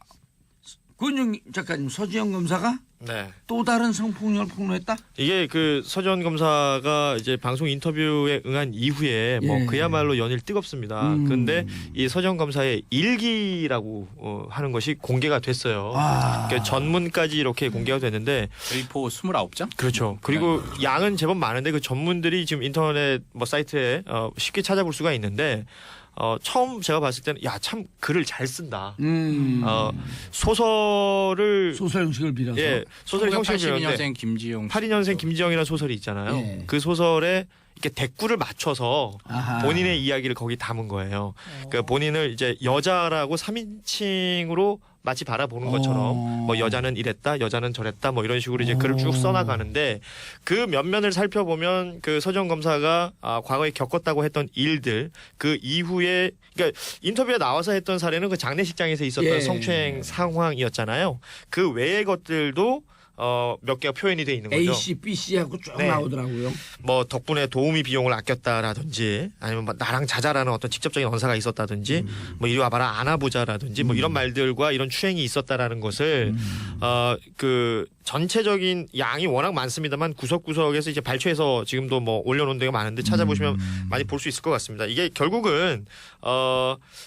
권영 작가님 서지영 검사가 네. 또 다른 성폭력을 폭로했다? 이게 그 서지현 검사가 이제 방송 인터뷰에 응한 이후에 뭐 예. 그야말로 연일 뜨겁습니다. 그런데 이 서지현 검사의 일기라고 하는 것이 공개가 됐어요. 아. 그러니까 전문까지 이렇게 공개가 됐는데 A4 29장? 그렇죠. 그리고 양은 제법 많은데 그 전문들이 지금 인터넷 뭐 사이트에 쉽게 찾아볼 수가 있는데 처음 제가 봤을 때는 야 참 글을 잘 쓴다. 소설을 소설 형식을 빌어서. 예 소설 형식을 빌었는데 82년생 김지용. 82년생 김지영이라는 소설이 있잖아요. 예. 그 소설에 이렇게 대꾸를 맞춰서 아하. 본인의 이야기를 거기 담은 거예요. 그러니까 본인을 이제 여자라고 3인칭으로 마치 바라보는 것처럼 뭐 여자는 이랬다, 여자는 저랬다, 뭐 이런 식으로 이제 글을 쭉 써나가는데 그 면면을 살펴보면 그 서지현 검사가 과거에 겪었다고 했던 일들 그 이후에 그러니까 인터뷰에 나와서 했던 사례는 그 장례식장에서 있었던 예. 성추행 상황이었잖아요. 그 외의 것들도 몇 개가 표현이 돼 있는 거죠. A C, B C하고 쭉 네. 나오더라고요. 뭐 덕분에 도우미 비용을 아꼈다라든지 아니면 뭐 나랑 자자라는 어떤 직접적인 언사가 있었다든지 뭐 이리 와봐라 안아보자라든지 뭐 이런 말들과 이런 추행이 있었다라는 것을 그 전체적인 양이 워낙 많습니다만 구석구석에서 이제 발췌해서 지금도 뭐 올려놓은 데가 많은데 찾아보시면 많이 볼 수 있을 것 같습니다. 이게 결국은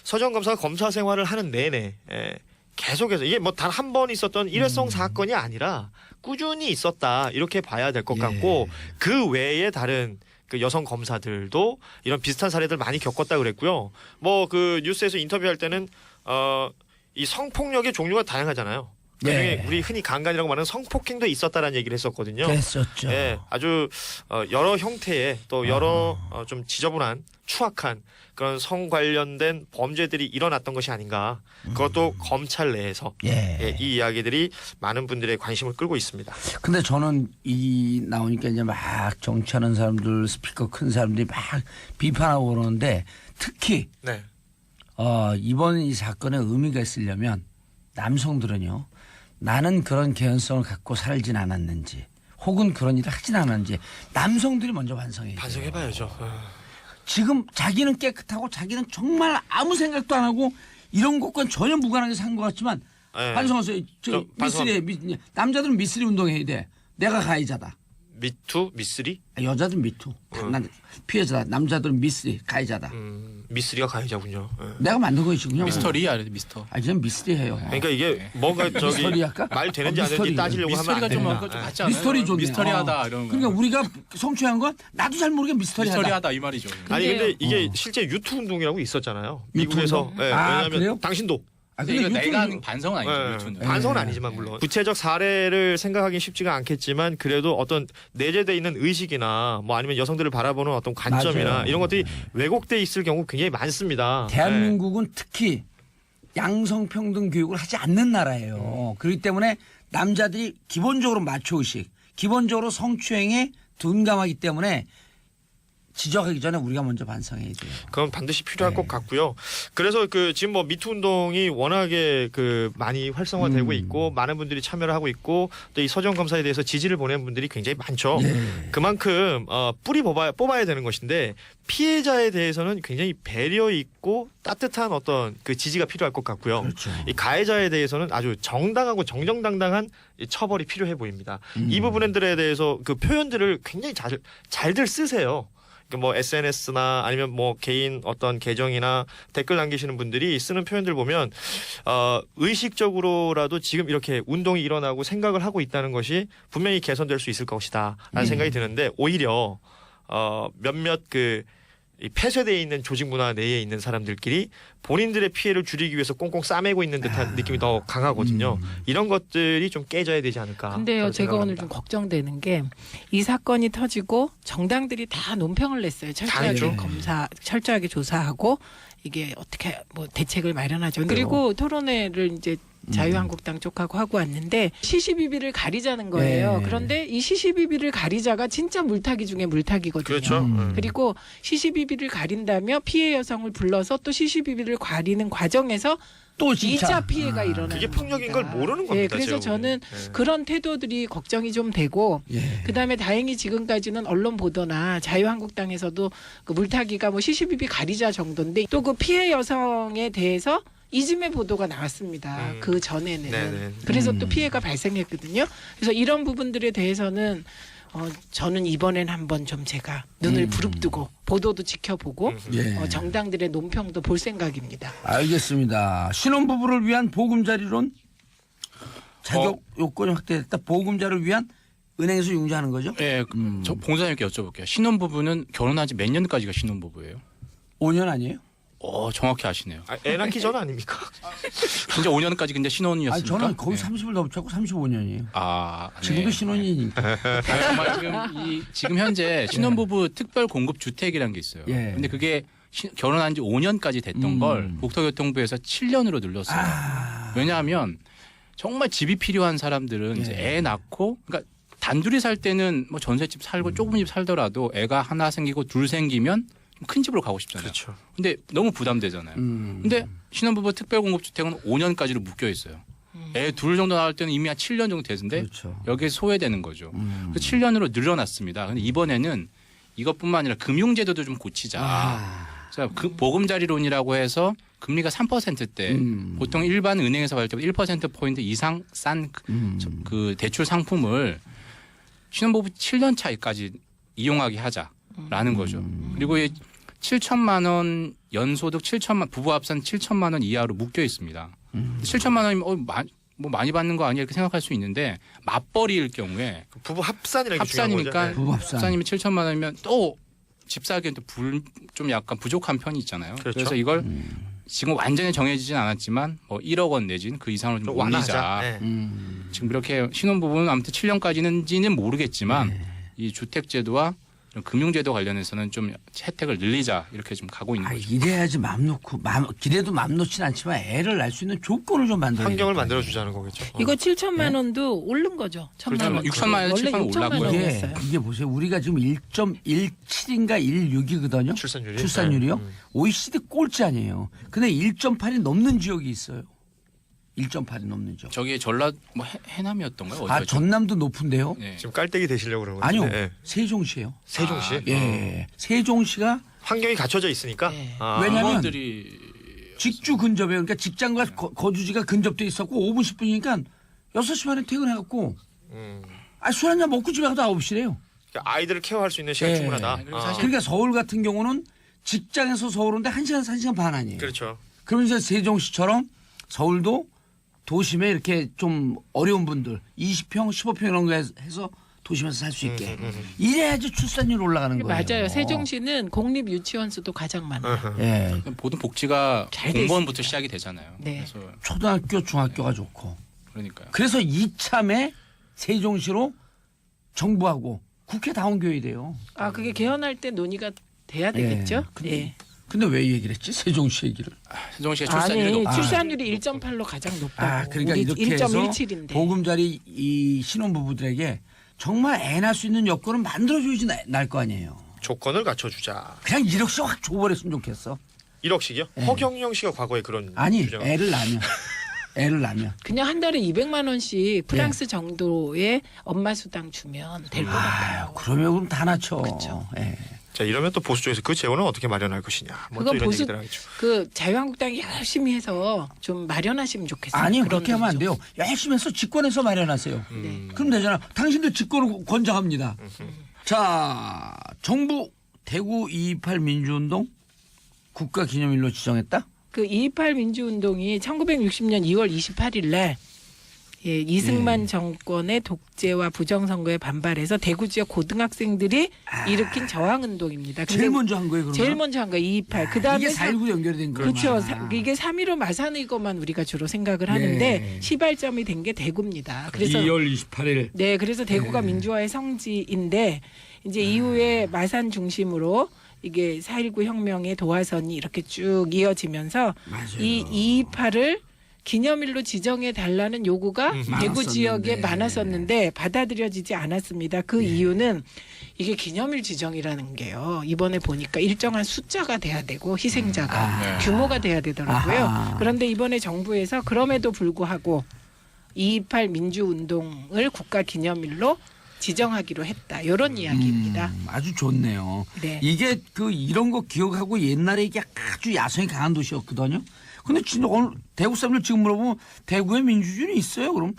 서지현 검사가 검사 생활을 하는 내내 계속해서 이게 뭐 단 한 번 있었던 일회성 사건이 아니라 꾸준히 있었다 이렇게 봐야 될 것 같고 그 외에 다른 그 여성 검사들도 이런 비슷한 사례들 많이 겪었다 그랬고요. 뭐 그 뉴스에서 인터뷰할 때는 이 성폭력의 종류가 다양하잖아요. 그중에 네. 우리 흔히 강간이라고 말하는 성폭행도 있었다라는 얘기를 했었거든요. 됐었죠. 예, 아주 여러 형태의 또 여러 좀 지저분한 추악한 그런 성 관련된 범죄들이 일어났던 것이 아닌가. 그것도 검찰 내에서 예. 이 이야기들이 많은 분들의 관심을 끌고 있습니다. 근데 저는 이 나오니까 이제 막 정치하는 사람들 스피커 큰 사람들이 막 비판하고 그러는데 특히 네. 이번 이 사건에 의미가 있으려면 남성들은요 나는 그런 개연성을 갖고 살진 않았는지 혹은 그런 일을 하진 않았는지 남성들이 먼저 반성해요. 반성해봐야죠. 지금 자기는 깨끗하고 자기는 정말 아무 생각도 안 하고 이런 것과는 전혀 무관하게 산 것 같지만 네. 반성하세요. 저 미쓰리 남자들은 미쓰리 운동해야 돼. 내가 가해자다. 미투, 미쓰리? 여자들은 미투. 난 피해자다. 남자들은 미쓰리 가해자다. 미쓰리가 가해자군요. 예. 내가 만든 거지 그냥. 미스터리 아래 미스터. 그냥 미쓰리 해요. 그러니까 이게 뭔가 저기 미스터리 할까? 말 되는지 안 미스터리. 되는지 따지려고 하면 미스터리가 안 좀 된다. 뭔가 좀 같지 않아요? 미스터리 좋네. 미스터리하다 이런 거. 그러니까 우리가 성추행한 건 나도 잘 모르게 미스터리하다. 미스터리하다 이 말이죠. 아니 근데 근데요. 이게 실제 유투 운동이라고 있었잖아요. 유투 미국에서. 운동? 예, 아, 왜냐하면 그래요? 당신도 아, 근데 이거 근데 내가 유튜브 하는 반성은 아니죠. 예, 유튜는. 반성은 예. 아니지만 물론 구체적 사례를 생각하기 쉽지가 않겠지만 그래도 어떤 내재돼 있는 의식이나 뭐 아니면 여성들을 바라보는 어떤 관점이나 맞아요. 이런 것들이 왜곡돼 있을 경우 굉장히 많습니다. 대한민국은 특히 양성평등 교육을 하지 않는 나라예요. 그렇기 때문에 남자들이 기본적으로 마초의식, 기본적으로 성추행에 둔감하기 때문에 지적하기 전에 우리가 먼저 반성해야 돼요. 그건 반드시 필요할 네. 것 같고요. 그래서 그 지금 뭐 미투 운동이 워낙에 그 많이 활성화되고 있고 많은 분들이 참여를 하고 있고 또 이 서지현 검사에 대해서 지지를 보내는 분들이 굉장히 많죠. 그만큼 뿌리 뽑아야 되는 것인데 피해자에 대해서는 굉장히 배려 있고 따뜻한 어떤 그 지지가 필요할 것 같고요. 그렇죠. 이 가해자에 대해서는 아주 정당하고 정정당당한 이 처벌이 필요해 보입니다. 이 부분들에 대해서 그 표현들을 굉장히 잘들 쓰세요. 뭐 SNS나 아니면 뭐 개인 어떤 계정이나 댓글 남기시는 분들이 쓰는 표현들 보면 의식적으로라도 지금 이렇게 운동이 일어나고 생각을 하고 있다는 것이 분명히 개선될 수 있을 것이다라는 생각이 드는데 오히려 몇몇 그 이 폐쇄되어 있는 조직 문화 내에 있는 사람들끼리 본인들의 피해를 줄이기 위해서 꽁꽁 싸매고 있는 듯한 느낌이 더 강하거든요. 이런 것들이 좀 깨져야 되지 않을까. 근데요, 저는 제가 오늘 생각합니다. 좀 걱정되는 게 이 사건이 터지고 정당들이 다 논평을 냈어요. 철저하게 당연하죠. 철저하게 조사하고 이게 어떻게 뭐 대책을 마련하죠. 그리고 토론회를 이제 자유한국당 쪽하고 하고 왔는데 시시비비를 가리자는 거예요. 네. 그런데 이 시시비비를 가리자가 진짜 물타기 중에 물타기거든요. 그렇죠. 그리고 시시비비를 가린다며 피해 여성을 불러서 또 시시비비를 가리는 과정에서 또 진짜 2차 피해가 일어나는 그게 폭력인 겁니다. 걸 모르는 예, 겁니다. 그래서 제가 저는 보기에는. 예. 그런 태도들이 걱정이 좀 되고 예. 그다음에 다행히 지금까지는 언론 보도나 자유한국당에서도 그 물타기가 뭐 시시비비 가리자 정도인데 또 그 피해 여성에 대해서 이즘의 보도가 나왔습니다. 그 전에는. 네네. 그래서 또 피해가 발생했거든요. 그래서 이런 부분들에 대해서는 저는 이번엔 한번 좀 제가 눈을 부릅뜨고 보도도 지켜보고 예. 정당들의 논평도 볼 생각입니다. 알겠습니다. 신혼부부를 위한 보금자리론 자격 요건이 확대됐다. 보금자리를 위한 은행에서 융자하는 거죠? 예, 저 봉사님께 여쭤볼게요. 신혼부부는 결혼한 지 몇 년까지가 신혼부부예요? 5년 아니에요? 정확히 아시네요. 애 낳기 전 아닙니까? 진짜 5년까지 근데 아니 신혼이었습니까? 저는 거의 네. 30을 더 붙였고 35년이에요. 네. 지금도 신혼이니까. 정말 지금 현재 신혼부부 특별 공급 주택이라는 게 있어요. 예. 근데 그게 결혼한 지 5년까지 됐던 걸 국토교통부에서 7년으로 늘렸어요. 왜냐하면 정말 집이 필요한 사람들은 이제 애 낳고 그러니까 단둘이 살 때는 뭐 전셋집 살고 조금 집 살더라도 애가 하나 생기고 둘 생기면 좀 큰 집으로 가고 싶잖아요. 그렇죠. 근데 너무 부담되잖아요. 근데 신혼부부 특별공급주택은 5년까지로 묶여 있어요. 애 둘 정도 나올 때는 이미 한 7년 정도 됐는데 그렇죠. 여기에 소외되는 거죠. 그래서 7년으로 늘어났습니다. 근데 이번에는 이것뿐만 아니라 금융제도도 좀 고치자. 그래서 그 보금자리론이라고 해서 금리가 3%대 보통 일반 은행에서 받을 때보다 1%포인트 이상 싼 그 대출 상품을 신혼부부 7년 차이까지 이용하게 하자라는 거죠. 그리고 이 7천만 원 연소득 7천만 부부 합산 7천만 원 이하로 묶여 있습니다. 7천만 원이면 뭐 많이 받는 거 아니야 이렇게 생각할 수 있는데 맞벌이일 경우에 부부 합산이라는 게 중요한 합산이니까 거죠. 부부 합산. 합산이면 7천만 원이면 또 집 사기엔 또 좀 약간 부족한 편이 있잖아요. 그렇죠. 그래서 이걸 지금 완전히 정해지진 않았지만 뭐 1억 원 내지는 그 이상으로 좀 올리자. 완화하자. 네. 지금 이렇게 신혼부부는 아무튼 7년까지는지는 모르겠지만 이 주택제도와 이런 금융제도 관련해서는 좀 혜택을 늘리자 이렇게 좀 가고 있는 거죠. 이래야지 맘 놓고 기대도 맘 놓진 않지만 애를 낳을 수 있는 조건을 좀 만들어야 환경을 되겠다. 만들어 주자는 거겠죠. 이거 7천만 원도 오른 거죠. 1천만 원. 6천만 원에서 원래 7천만 원 6천만 올랐고요. 원이었어요. 이게 보세요. 우리가 지금 1.17인가 16이거든요. 출산율이요? OECD 꼴찌 아니에요. 근데 1.8이 넘는 지역이 있어요. 1.8이 넘는 지역. 저기 전라 뭐 해남이었던가요? 아, 어디였죠? 전남도 높은데요? 네. 지금 깔때기 되시려고 그러는 거죠. 아니요. 네. 세종시예요. 세종시. 예. 세종시가 환경이 갖춰져 있으니까. 네. 왜냐면 공무원들이 직주 근접에 그러니까 직장과 거주지가 근접돼 있었고 5분 10분이니까 6시 반에 퇴근해갖고 술 한잔 먹고 집에 가도 9시래요. 그러니까 아이들을 케어할 수 있는 시간 예. 충분하다. 그리고 사실 그러니까 서울 같은 경우는 직장에서 서울 오는데 1시간, 1시간 반 아니에요. 그렇죠. 그러면 이제 세종시처럼 서울도 도심에 이렇게 좀 어려운 분들 20평, 15평 이런 거 해서 도심에서 살 수 있게. 이래야지 출산율 올라가는 거예요. 맞아요. 세종시는 공립 유치원 수도 가장 많아요. 예. 모든 복지가 잘돼 공무원부터 시작이 되잖아요. 네. 그래서 초등학교, 중학교가 좋고. 그러니까요. 그래서 이참에 세종시로 정부하고 국회 다 옮겨야 돼요. 아, 그게 개헌할 때 논의가 돼야 되겠죠? 네. 근데 왜 이 얘기를 했지? 세종시 얘기를. 세종시가 출산율이 아니, 높아. 출산율이 1.8로 가장 높다고. 그러니까 우리 이렇게 해서 1.17인데. 보금자리 이 신혼부부들에게 정말 애 낳을 수 있는 여건을 만들어줘야지 날 거 아니에요. 조건을 갖춰주자. 그냥 1억씩 확 줘버렸으면 좋겠어. 1억씩이요? 허경영 씨가 과거에 그런 아니 주장. 애를 낳으면 그냥 한 달에 200만 원씩 프랑스 정도의 엄마 수당 주면 될 것 같아요. 그러면 다 낳죠. 그쵸. 예. 자, 이러면 또 보수 쪽에서 그 재원은 어떻게 마련할 것이냐. 뭐 또 그건 이런 보수 얘기들 하겠죠. 그 자유한국당이 열심히 해서 좀 마련하시면 좋겠어요. 아니요 그런 그렇게 하면 안 돈 돼요. 열심히 해서 집권해서 마련하세요. 네. 그럼 되잖아. 당신들 집권을 권장합니다. 자 정부 대구 228 민주운동 국가기념일로 지정했다. 그 228 민주운동이 1960년 2월 28일 날 이승만 정권의 독재와 부정선거에 반발해서 대구 지역 고등학생들이 일으킨 저항운동입니다. 근데 제일 먼저 한 거예요. 그러면? 제일 먼저 한 거예요. 228. 그다음에 이게 4.19 연결이 된 거구나. 그렇죠. 이게 3.15 마산의거만 우리가 주로 생각을 하는데 예. 시발점이 된 게 대구입니다. 그래서 2월 28일. 네, 그래서 대구가 민주화의 성지인데 이제 이후에 마산 중심으로 이게 4.19 혁명의 도화선이 이렇게 쭉 이어지면서 맞아요. 이 228을 기념일로 지정해 달라는 요구가 대구 많았었는데. 지역에 많았었는데 받아들여지지 않았습니다. 그 이유는 이게 기념일 지정이라는 게요. 이번에 보니까 일정한 숫자가 돼야 되고 희생자가 규모가 돼야 되더라고요. 아하. 그런데 이번에 정부에서 그럼에도 불구하고 2.28 민주운동을 국가기념일로 지정하기로 했다. 이런 이야기입니다. 아주 좋네요. 네. 이게 그 이런 거 기억하고 옛날에 이게 아주 야성이 강한 도시였거든요. 근데 진짜 오늘 대구 사람들 지금 물어보면 대구에 민주주의는 있어요? 그럼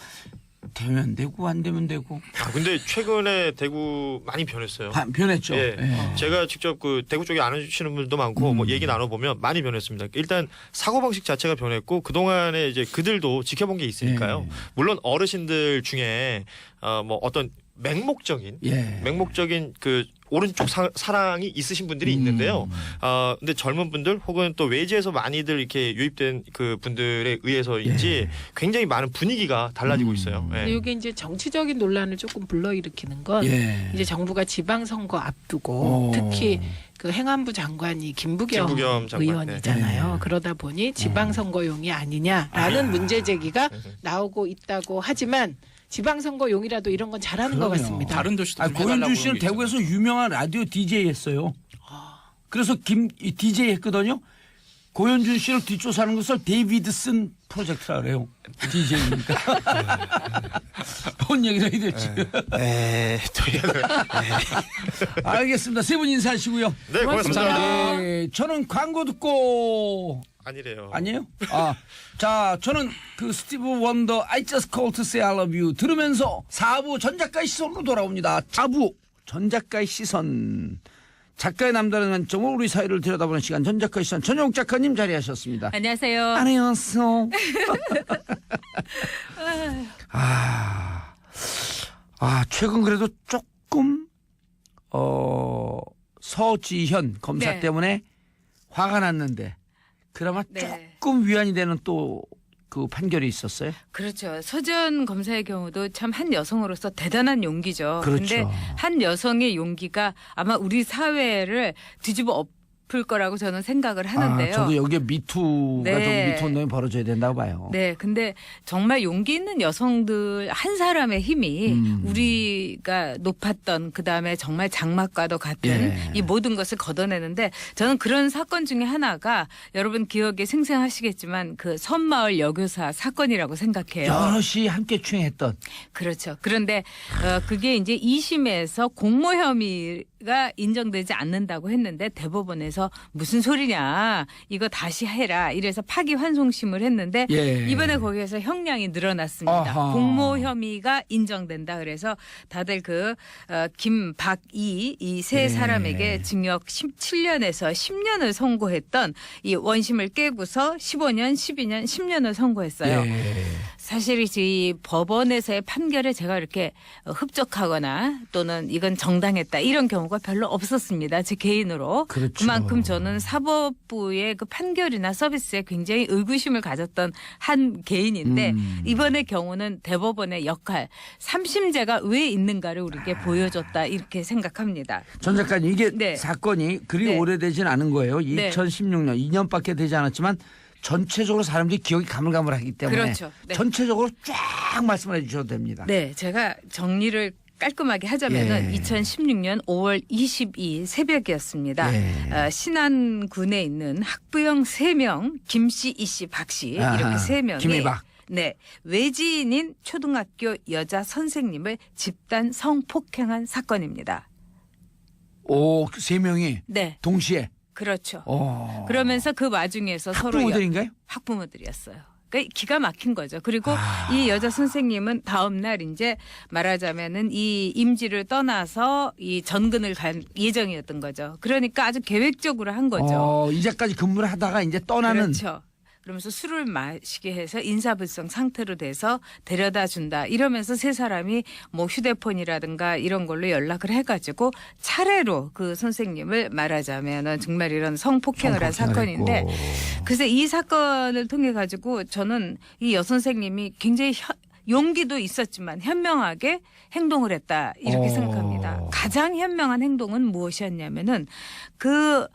되면 되고 안 되면 되고 근데 최근에 대구 많이 변했어요. 변했죠. 예. 예. 제가 직접 그 대구 쪽에 아시는 분들도 많고 뭐 얘기 나눠보면 많이 변했습니다. 일단 사고방식 자체가 변했고 그동안에 이제 그들도 지켜본 게 있으니까요. 예. 물론 어르신들 중에 뭐 어떤 맹목적인 그 오른쪽 사랑이 있으신 분들이 있는데요. 근데 젊은 분들 혹은 또 외지에서 많이들 이렇게 유입된 그 분들에 의해서인지 굉장히 많은 분위기가 달라지고 있어요. 예. 근데 이게 이제 정치적인 논란을 조금 불러일으키는 건 이제 정부가 지방선거 앞두고 특히 그 행안부 장관이 김부겸 장관, 의원이잖아요. 그러다 보니 지방선거용이 아니냐라는 문제 제기가 나오고 있다고 하지만 지방선거용이라도 이런 건 잘하는 것 그럼요. 같습니다. 다른 도시도 좀 고현준 해달라고 씨는 그런 게 대구에서 유명한 라디오 DJ 했어요. 그래서 DJ 했거든요. 고현준 씨를 뒷조사하는 것을 데이비드슨 프로젝트라 그래요. DJ니까. 뭔 얘기를 해야 될지. 알겠습니다. 세 분 인사하시고요. 네, 고맙습니다. 네, 저는 광고 듣고 아니래요. 아니에요? 자, 저는 그 스티브 원더 I Just Called to Say I Love You 들으면서 4부 전작가의 시선으로 돌아옵니다. 4부 전작가의 시선. 작가의 남다른 관점으로 우리 사회를 들여다보는 시간 전작가의 시선. 전용 작가님 자리하셨습니다. 안녕하세요. 안녕하세요. 최근 그래도 조금 서지현 검사 네. 때문에 화가 났는데 그나마 네. 조금 위안이 되는 또 그 판결이 있었어요. 그렇죠. 서지현 검사의 경우도 참 한 여성으로서 대단한 용기죠. 그렇죠. 근데 한 여성의 용기가 아마 우리 사회를 뒤집어 엎을 거라고 저는 생각을 하는데요. 저도 여기에 미투가 네. 좀 미투 운동이 벌어져야 된다고 봐요. 네, 근데 정말 용기 있는 여성들 한 사람의 힘이 우리가 높았던 그 다음에 정말 장막과도 같은 이 모든 것을 걷어내는데 저는 그런 사건 중에 하나가 여러분 기억에 생생하시겠지만 그 섬마을 여교사 사건이라고 생각해요. 여럿이 함께 추행했던. 그렇죠. 그런데 그게 이제 2심에서 공모 혐의가 인정되지 않는다고 했는데 대법원에서 무슨 소리냐 이거 다시 해라 이래서 파기환송심을 했는데 이번에 거기에서 형량이 늘어났습니다. 아하. 공모 혐의가 인정된다 그래서 다들 그 김박이 이 세 사람에게 징역 17년에서 10년을 선고했던 이 원심을 깨고서 15년, 12년, 10년을 선고했어요. 사실 이 법원에서의 판결에 제가 이렇게 흡족하거나 또는 이건 정당했다 이런 경우가 별로 없었습니다. 제 개인으로. 그렇죠. 그만큼 저는 사법부의 그 판결이나 서비스에 굉장히 의구심을 가졌던 한 개인인데 이번의 경우는 대법원의 역할, 3심제가 왜 있는가를 우리에게 보여줬다 이렇게 생각합니다. 전 작가님 이게 네. 사건이 그리 네. 오래되진 않은 거예요. 네. 2016년 2년밖에 되지 않았지만 전체적으로 사람들이 기억이 가물가물하기 때문에 그렇죠. 네. 전체적으로 쫙 말씀해 주셔도 됩니다. 네, 제가 정리를 깔끔하게 하자면은 2016년 5월 22일 새벽이었습니다. 신안군에 있는 학부형 3명, 김씨, 이씨, 박씨 이렇게 3명이 김이박. 네, 외지인인 초등학교 여자 선생님을 집단 성폭행한 사건입니다. 오, 그 세 명이 네, 동시에. 그렇죠. 그러면서 그러면서 그 와중에서 서로 학부모들인가요? 학부모들이었어요. 그러니까 기가 막힌 거죠. 그리고 이 여자 선생님은 다음 날 이제 말하자면은 이 임지를 떠나서 이 전근을 갈 예정이었던 거죠. 그러니까 아주 계획적으로 한 거죠. 이제까지 근무를 하다가 이제 떠나는. 그렇죠. 그러면서 술을 마시게 해서 인사불성 상태로 돼서 데려다 준다. 이러면서 세 사람이 뭐 휴대폰이라든가 이런 걸로 연락을 해가지고 차례로 그 선생님을 말하자면은 정말 이런 성폭행을 한 사건인데 했고. 그래서 이 사건을 통해 가지고 저는 이 여선생님이 굉장히 용기도 있었지만 현명하게 행동을 했다 이렇게 생각합니다. 가장 현명한 행동은 무엇이었냐면은 그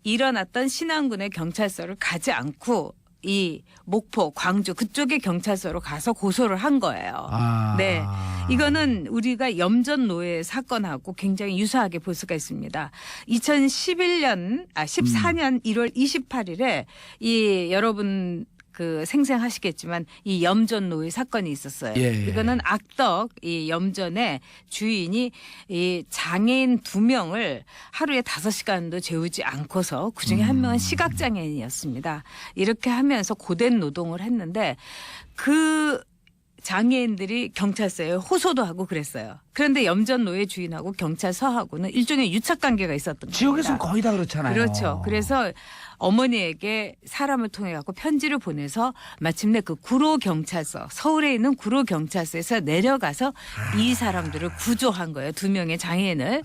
일어났던 신안군의 경찰서를 가지 않고 이 목포, 광주 그쪽의 경찰서로 가서 고소를 한 거예요. 아. 네. 이거는 우리가 염전 노예 사건하고 굉장히 유사하게 볼 수가 있습니다. 14년 1월 28일에 이 여러분 그 생생하시겠지만 이 염전 노예 사건이 있었어요. 예. 이거는 악덕 이 염전의 주인이 이 장애인 2명을 하루에 5시간도 재우지 않고서 그중에 한 명은 시각장애인이었습니다. 이렇게 하면서 고된 노동을 했는데 그 장애인들이 경찰서에 호소도 하고 그랬어요. 그런데 염전 노예 주인하고 경찰서하고는 일종의 유착 관계가 있었던 겁니다. 지역에서는 거의 다 그렇잖아요. 그렇죠. 그래서 어머니에게 사람을 통해 갖고 편지를 보내서 마침내 그 구로경찰서 서울에 있는 구로경찰서에서 내려가서 이 사람들을 구조한 거예요. 2명의 장애인을.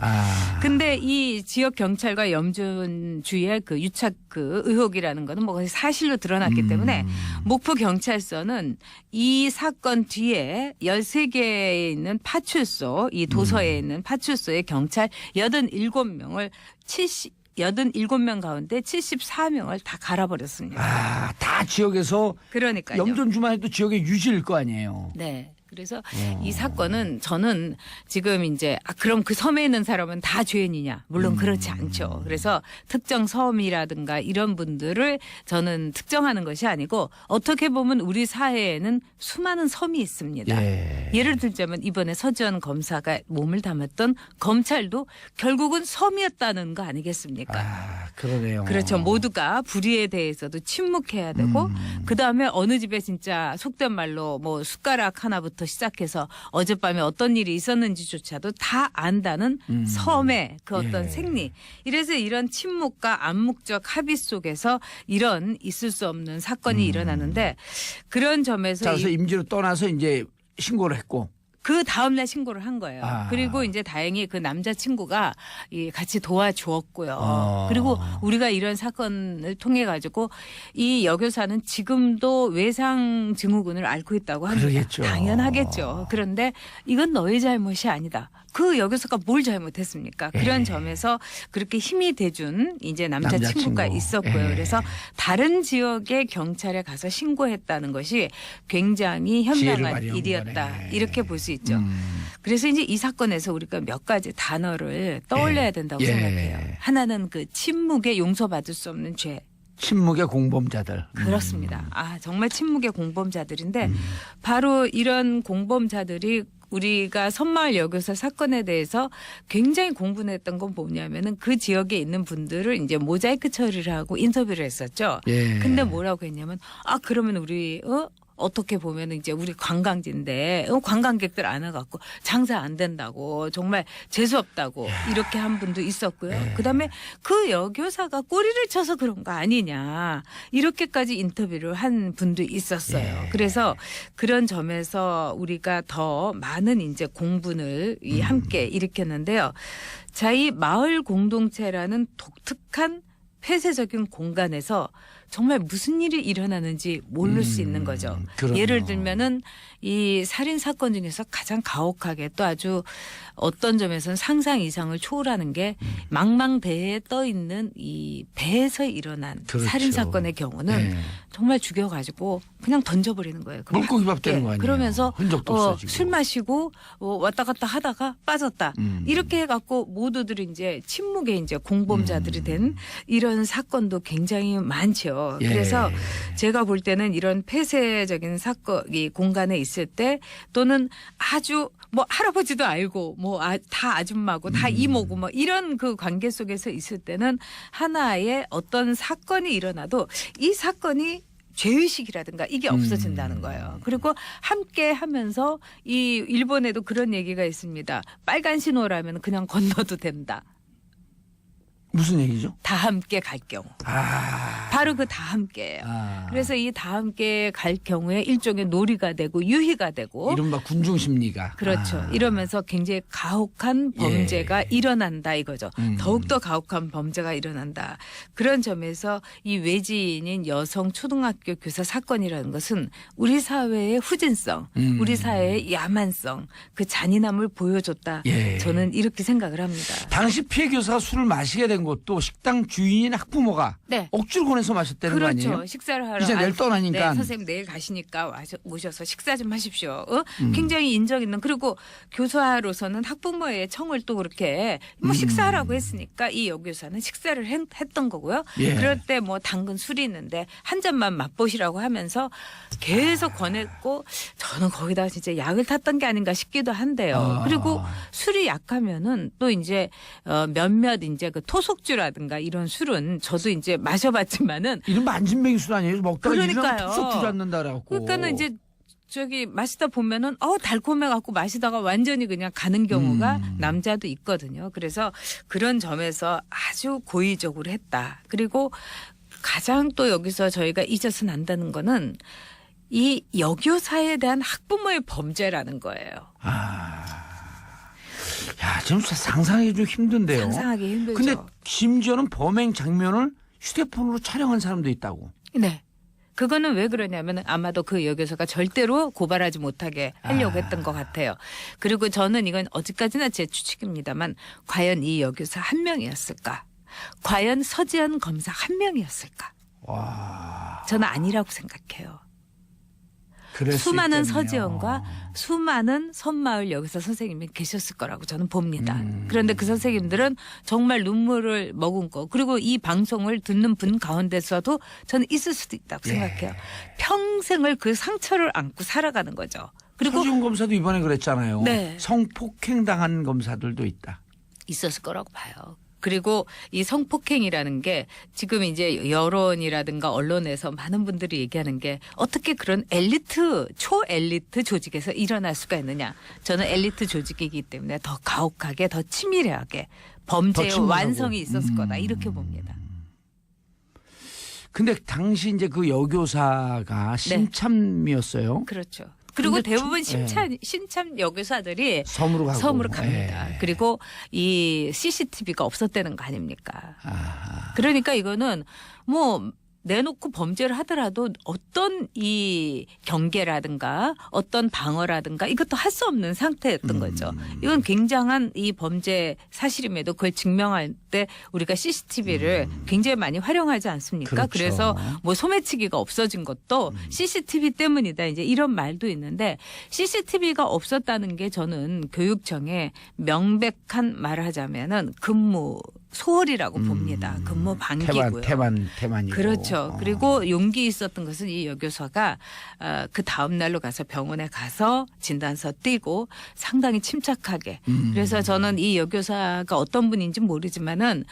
근데 이 지역 경찰과 염전주의 그 유착 그 의혹이라는 거는 뭐 거의 사실로 드러났기 때문에 목포 경찰서는 이 사건 뒤에 13개에 있는 파출소 이 도서에 있는 파출소의 경찰 87명을 87명 가운데 74명을 다 갈아버렸습니다. 다 지역에서 그러니까요. 염전주만 해도 지역의 유지일 거 아니에요. 네. 그래서 이 사건은 저는 지금 이제 그럼 그 섬에 있는 사람은 다 죄인이냐? 물론 그렇지 않죠. 그래서 특정 섬이라든가 이런 분들을 저는 특정하는 것이 아니고 어떻게 보면 우리 사회에는 수많은 섬이 있습니다. 예를 들자면 이번에 서지원 검사가 몸을 담았던 검찰도 결국은 섬이었다는 거 아니겠습니까? 그러네요. 그렇죠. 모두가 불의에 대해서도 침묵해야 되고 그다음에 어느 집에 진짜 속된 말로 뭐 숟가락 하나부터 시작해서 어젯밤에 어떤 일이 있었는지조차도 다 안다는 섬의 그 어떤 생리. 이래서 이런 침묵과 암묵적 합의 속에서 이런 있을 수 없는 사건이 일어나는데 그런 점에서 자, 그래서 임지로 떠나서 이제 신고를 했고. 그 다음날 신고를 한 거예요. 그리고 이제 다행히 그 남자친구가 같이 도와주었고요. 그리고 우리가 이런 사건을 통해 가지고 이 여교사는 지금도 외상 증후군을 앓고 있다고 합니다. 그러겠죠. 당연하겠죠. 그런데 이건 너의 잘못이 아니다. 그 여교사가 뭘 잘못했습니까? 그런 점에서 그렇게 힘이 돼준 이제 남자친구가 남자친구. 있었고요. 그래서 다른 지역의 경찰에 가서 신고했다는 것이 굉장히 지혜를 현명한 발휘한 일이었다. 거네. 이렇게 볼 수 있죠. 그래서 이제 이 사건에서 우리가 몇 가지 단어를 떠올려야 된다고 생각해요. 하나는 그 침묵에 용서받을 수 없는 죄. 침묵의 공범자들. 그렇습니다. 정말 침묵의 공범자들인데 바로 이런 공범자들이 우리가 섬마을 여교사 사건에 대해서 굉장히 공분을 했던 건 뭐냐면은 그 지역에 있는 분들을 이제 모자이크 처리를 하고 인터뷰를 했었죠. 근데 뭐라고 했냐면 그러면 우리 어떻게 보면 이제 우리 관광지인데 관광객들 안 와갖고 장사 안 된다고 정말 재수없다고 이렇게 한 분도 있었고요. 그다음에 그 여교사가 꼬리를 쳐서 그런 거 아니냐 이렇게까지 인터뷰를 한 분도 있었어요. 그래서 그런 점에서 우리가 더 많은 이제 공분을 함께 일으켰는데요. 자, 이 마을 공동체라는 독특한 폐쇄적인 공간에서 정말 무슨 일이 일어나는지 모를 수 있는 거죠. 그럼요. 예를 들면은 이 살인 사건 중에서 가장 가혹하게 또 아주 어떤 점에서는 상상 이상을 초월하는 게 망망대해에 떠 있는 이 배에서 일어난 그렇죠. 살인 사건의 경우는 정말 죽여가지고 그냥 던져버리는 거예요. 물고기 밥 되는 거 아니에요. 그러면서 흔적도 없어지고. 술 마시고 왔다 갔다 하다가 빠졌다. 이렇게 해갖고 모두들이 이제 침묵의 이제 공범자들이 된 이런 사건도 굉장히 많죠. 그래서 제가 볼 때는 이런 폐쇄적인 사건, 이 공간에 있을 때 또는 아주 뭐 할아버지도 알고 뭐 다 아줌마고 다 이모고 뭐 이런 그 관계 속에서 있을 때는 하나의 어떤 사건이 일어나도 이 사건이 죄의식이라든가 이게 없어진다는 거예요. 그리고 함께 하면서 이 일본에도 그런 얘기가 있습니다. 빨간 신호라면 그냥 건너도 된다. 무슨 얘기죠? 다 함께 갈 경우. 바로 그 다 함께예요. 그래서 이 다 함께 갈 경우에 일종의 놀이가 되고 유희가 되고 이른바 군중 심리가. 그렇죠. 이러면서 굉장히 가혹한 범죄가 일어난다 이거죠. 더욱더 가혹한 범죄가 일어난다. 그런 점에서 이 외지인인 여성 초등학교 교사 사건이라는 것은 우리 사회의 후진성, 우리 사회의 야만성, 그 잔인함을 보여줬다. 저는 이렇게 생각을 합니다. 당시 피해 교사가 술을 마시게 된 것도 식당 주인인 학부모가 네. 억지로 권해서 마셨다는 거 그렇죠. 아니에요? 식사를 하러 이제 내일 떠나니까. 네, 선생님 내일 가시니까 모셔서 식사 좀 하십시오. 굉장히 인정 있는. 그리고 교사로서는 학부모의 청을 또 그렇게 뭐 식사하라고 했으니까 이 여교사는 식사를 했던 거고요. 예. 그럴 때 뭐 당근 술이 있는데 한 잔만 맛보시라고 하면서 계속 권했고 저는 거기다 진짜 약을 탔던 게 아닌가 싶기도 한데요. 그리고 술이 약하면은 또 이제 몇몇 이제 그 토속주라든가 이런 술은 저도 이제 마셔봤지만은 이런 만진뱅이 술 아니에요? 먹다가 그러니까요. 이러면 툭 주저앉는다 그래갖고. 그러니까는 이제 저기 마시다 보면은 달콤해 갖고 마시다가 완전히 그냥 가는 경우가 남자도 있거든요. 그래서 그런 점에서 아주 고의적으로 했다. 그리고 가장 또 여기서 저희가 잊어서는 안 되는 거는 이 여교사에 대한 학부모의 범죄라는 거예요. 야, 지금 상상하기 좀 힘든데요. 상상하기 힘들죠. 근데 심지어는 범행 장면을 휴대폰으로 촬영한 사람도 있다고. 네. 그거는 왜 그러냐면 아마도 그 여교사가 절대로 고발하지 못하게 하려고 했던 것 같아요. 그리고 저는 이건 어디까지나 제 추측입니다만 과연 이 여교사 한 명이었을까? 과연 서지현 검사 한 명이었을까? 와. 저는 아니라고 생각해요. 그럴 수 수많은 있겠네요. 서지현과 수많은 선마을 여기서 선생님이 계셨을 거라고 저는 봅니다. 그런데 그 선생님들은 정말 눈물을 머금고 그리고 이 방송을 듣는 분 가운데서도 저는 있을 수도 있다고 생각해요. 평생을 그 상처를 안고 살아가는 거죠. 그리고 서지훈 검사도 이번에 그랬잖아요. 네. 성폭행 당한 검사들도 있다. 있었을 거라고 봐요. 그리고 이 성폭행이라는 게 지금 이제 여론이라든가 언론에서 많은 분들이 얘기하는 게 어떻게 그런 엘리트, 초엘리트 조직에서 일어날 수가 있느냐. 저는 엘리트 조직이기 때문에 더 가혹하게, 더 치밀하게 범죄의 침묵하고. 완성이 있었을 거다. 이렇게 봅니다. 근데 당시 이제 그 여교사가 신참이었어요. 그렇죠. 그리고 근데 대부분 좀- 신참 여교사들이 섬으로 가고. 섬으로 갑니다. 예. 그리고 이 CCTV가 없었다는 거 아닙니까? 아하. 그러니까 이거는 뭐 내놓고 범죄를 하더라도 어떤 이 경계라든가 어떤 방어라든가 이것도 할 수 없는 상태였던 거죠. 이건 굉장한 이 범죄 사실임에도 그걸 증명할 때 우리가 CCTV를 굉장히 많이 활용하지 않습니까? 그렇죠. 그래서 뭐 소매치기가 없어진 것도 CCTV 때문이다. 이제 이런 말도 있는데 CCTV가 없었다는 게 저는 교육청에 명백한 말하자면은 근무 소홀이라고 봅니다. 근무 방기고요. 태반이고. 그렇죠. 그리고 용기 있었던 것은 이 여교사가 그 다음 날로 가서 병원에 가서 진단서 띄고 상당히 침착하게. 그래서 저는 이 여교사가 어떤 분인지 모르지만은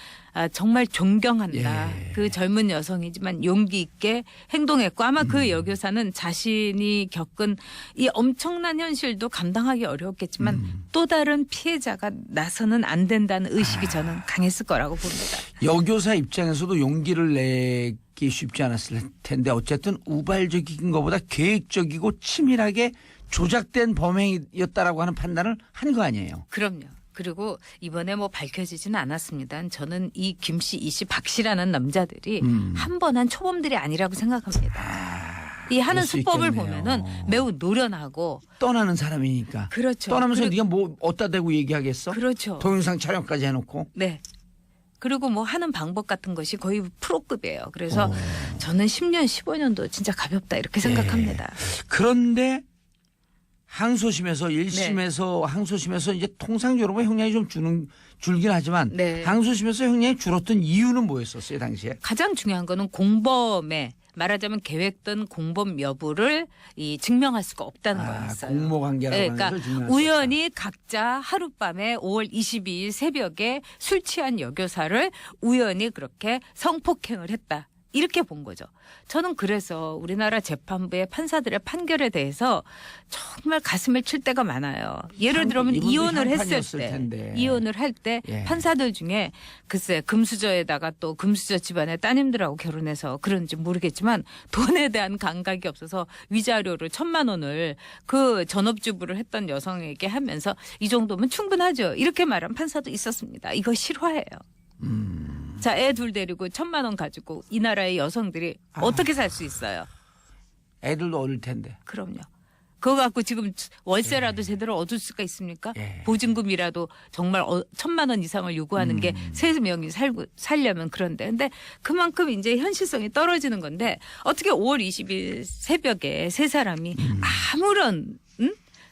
정말 존경한다. 예. 그 젊은 여성이지만 용기 있게 행동했고 아마 그 여교사는 자신이 겪은 이 엄청난 현실도 감당하기 어려웠겠지만 또 다른 피해자가 나서는 안 된다는 의식이 저는 강했을 거라고 봅니다. 여교사 입장에서도 용기를 내기 쉽지 않았을 텐데 어쨌든 우발적인 것보다 계획적이고 치밀하게 조작된 범행이었다라고 하는 판단을 한 거 아니에요. 그럼요. 그리고 이번에 뭐 밝혀지지는 않았습니다. 저는 이 김 씨, 이 씨, 박 씨라는 남자들이 한 번 한 초범들이 아니라고 생각합니다. 이 하는 그럴 수 수법을 있겠네요. 보면은 매우 노련하고 떠나는 사람이니까. 그렇죠. 떠나면서 그리고- 네가 뭐 어디다 대고 얘기하겠어? 그렇죠. 동영상 촬영까지 해놓고. 네. 그리고 뭐 하는 방법 같은 것이 거의 프로급이에요. 그래서 저는 10년, 15년도 진짜 가볍다 이렇게 생각합니다. 그런데 항소심에서 1심에서 항소심에서 이제 통상적으로 형량이 좀 줄긴 하지만 네. 항소심에서 형량이 줄었던 이유는 뭐였었어요 당시에? 가장 중요한 거는 공범의 말하자면 계획된 공범 여부를 이 증명할 수가 없다는 거였어요. 공모관계라고 네, 하는 그러니까 것을 증명할 수 우연히 각자 하룻밤에 5월 22일 새벽에 술 취한 여교사를 우연히 그렇게 성폭행을 했다. 이렇게 본 거죠. 저는 그래서 우리나라 재판부의 판사들의 판결에 대해서 정말 가슴을 칠 때가 많아요. 예를 들면 이분도 이혼을 했을 향판이었을 때, 텐데. 이혼을 할 때 예. 판사들 중에 글쎄 금수저에다가 또 금수저 집안의 따님들하고 결혼해서 그런지 모르겠지만 돈에 대한 감각이 없어서 위자료를 1,000만 원을 그 전업주부를 했던 여성에게 하면서 이 정도면 충분하죠. 이렇게 말한 판사도 있었습니다. 이거 실화예요. 자, 애 둘 데리고 1,000만 원 가지고 이 나라의 여성들이 어떻게 살 수 있어요? 애들도 어릴 텐데. 그럼요. 그거 갖고 지금 월세라도 제대로 얻을 수가 있습니까? 예. 보증금이라도 정말 1,000만 원 이상을 요구하는 게 세 명이 살려면 그런데. 근데 그만큼 이제 현실성이 떨어지는 건데 어떻게 5월 20일 새벽에 세 사람이 아무런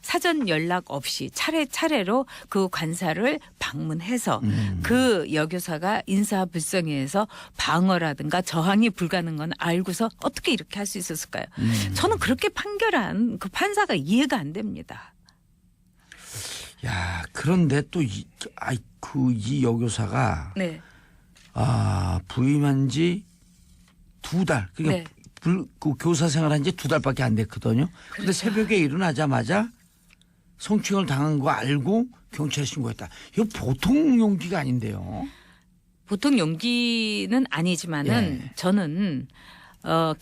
사전 연락 없이 차례차례로 그 관사를 방문해서 그 여교사가 인사불성의에서 방어라든가 저항이 불가능한 건 알고서 어떻게 이렇게 할 수 있었을까요? 저는 그렇게 판결한 그 판사가 이해가 안 됩니다. 야, 그런데 또 이 여교사가 네. 부임한 지 2달. 그러니까 네. 그 교사 생활한 지 2달밖에 안 됐거든요. 근데 그렇죠. 새벽에 일어나자마자 성추행을 당한 거 알고 경찰에 신고했다. 이거 보통 용기가 아닌데요. 보통 용기는 아니지만은 예. 저는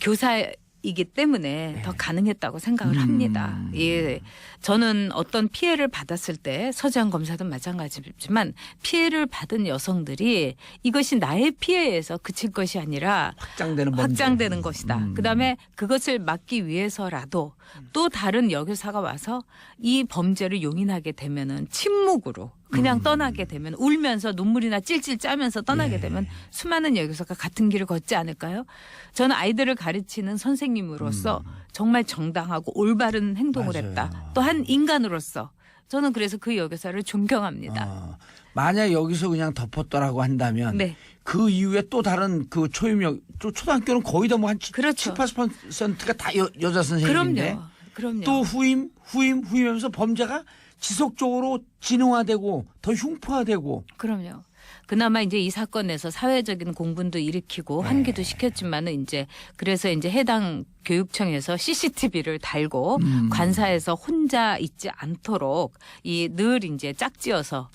교사이기 때문에 더 가능했다고 생각을 합니다. 예. 저는 어떤 피해를 받았을 때 서지한 검사도 마찬가지지만 피해를 받은 여성들이 이것이 나의 피해에서 그칠 것이 아니라 확장되는 것이다. 그다음에 그것을 막기 위해서라도 또 다른 여교사가 와서 이 범죄를 용인하게 되면은 침묵으로 그냥 떠나게 되면 울면서 눈물이나 찔찔 짜면서 떠나게 되면 수많은 여교사가 같은 길을 걷지 않을까요? 저는 아이들을 가르치는 선생님으로서 정말 정당하고 올바른 행동을 맞아요. 했다. 또 한 인간으로서 저는 그래서 그 여교사를 존경합니다. 만약 여기서 그냥 덮었더라고 한다면 네. 그 이후에 또 다른 그 초등학교는 거의 다 뭐 한 그렇죠. 7~8%가 다 여자 선생님인데 그럼요. 또 후임하면서 범죄가 지속적으로 진흥화되고 더 흉포화되고 그럼요. 그나마 이제 이 사건에서 사회적인 공분도 일으키고 환기도 시켰지만은 이제 그래서 이제 해당 교육청에서 CCTV를 달고 관사에서 혼자 있지 않도록 늘 이제 짝지어서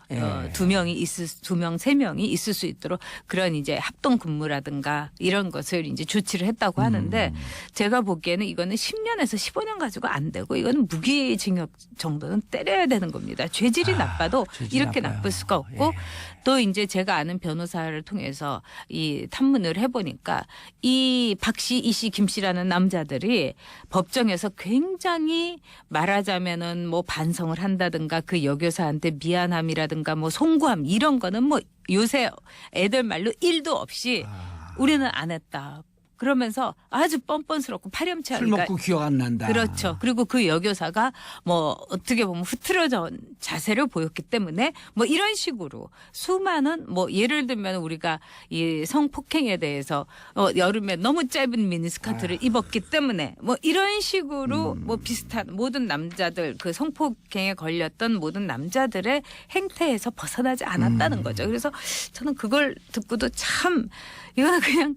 두 명, 세 명이 있을 수 있도록 그런 이제 합동 근무라든가 이런 것을 이제 조치를 했다고 하는데 제가 보기에는 이거는 10년에서 15년 가지고 안 되고 이거는 무기징역 정도는 때려야 되는 겁니다. 죄질이 나빠도 죄질이 이렇게 나빠요. 나쁠 수가 없고 또 이제 제가 아는 변호사를 통해서 이 탐문을 해보니까 이 박 씨, 이 씨, 김 씨라는 남자들이 법정에서 굉장히 말하자면은 뭐 반성을 한다든가 그 여교사한테 미안함이라든가 뭐 송구함 이런 거는 뭐 요새 애들 말로 1도 없이 우리는 안 했다. 그러면서 아주 뻔뻔스럽고 술 파렴치하니까 먹고 기억 안 난다. 그렇죠. 그리고 그 여교사가 뭐 어떻게 보면 흐트러진 자세를 보였기 때문에 뭐 이런 식으로 수많은 뭐 예를 들면 우리가 이 성폭행에 대해서 여름에 너무 짧은 미니스커트를 입었기 때문에 뭐 이런 식으로 뭐 비슷한 모든 남자들 그 성폭행에 걸렸던 모든 남자들의 행태에서 벗어나지 않았다는 거죠. 그래서 저는 그걸 듣고도 참 이거는 그냥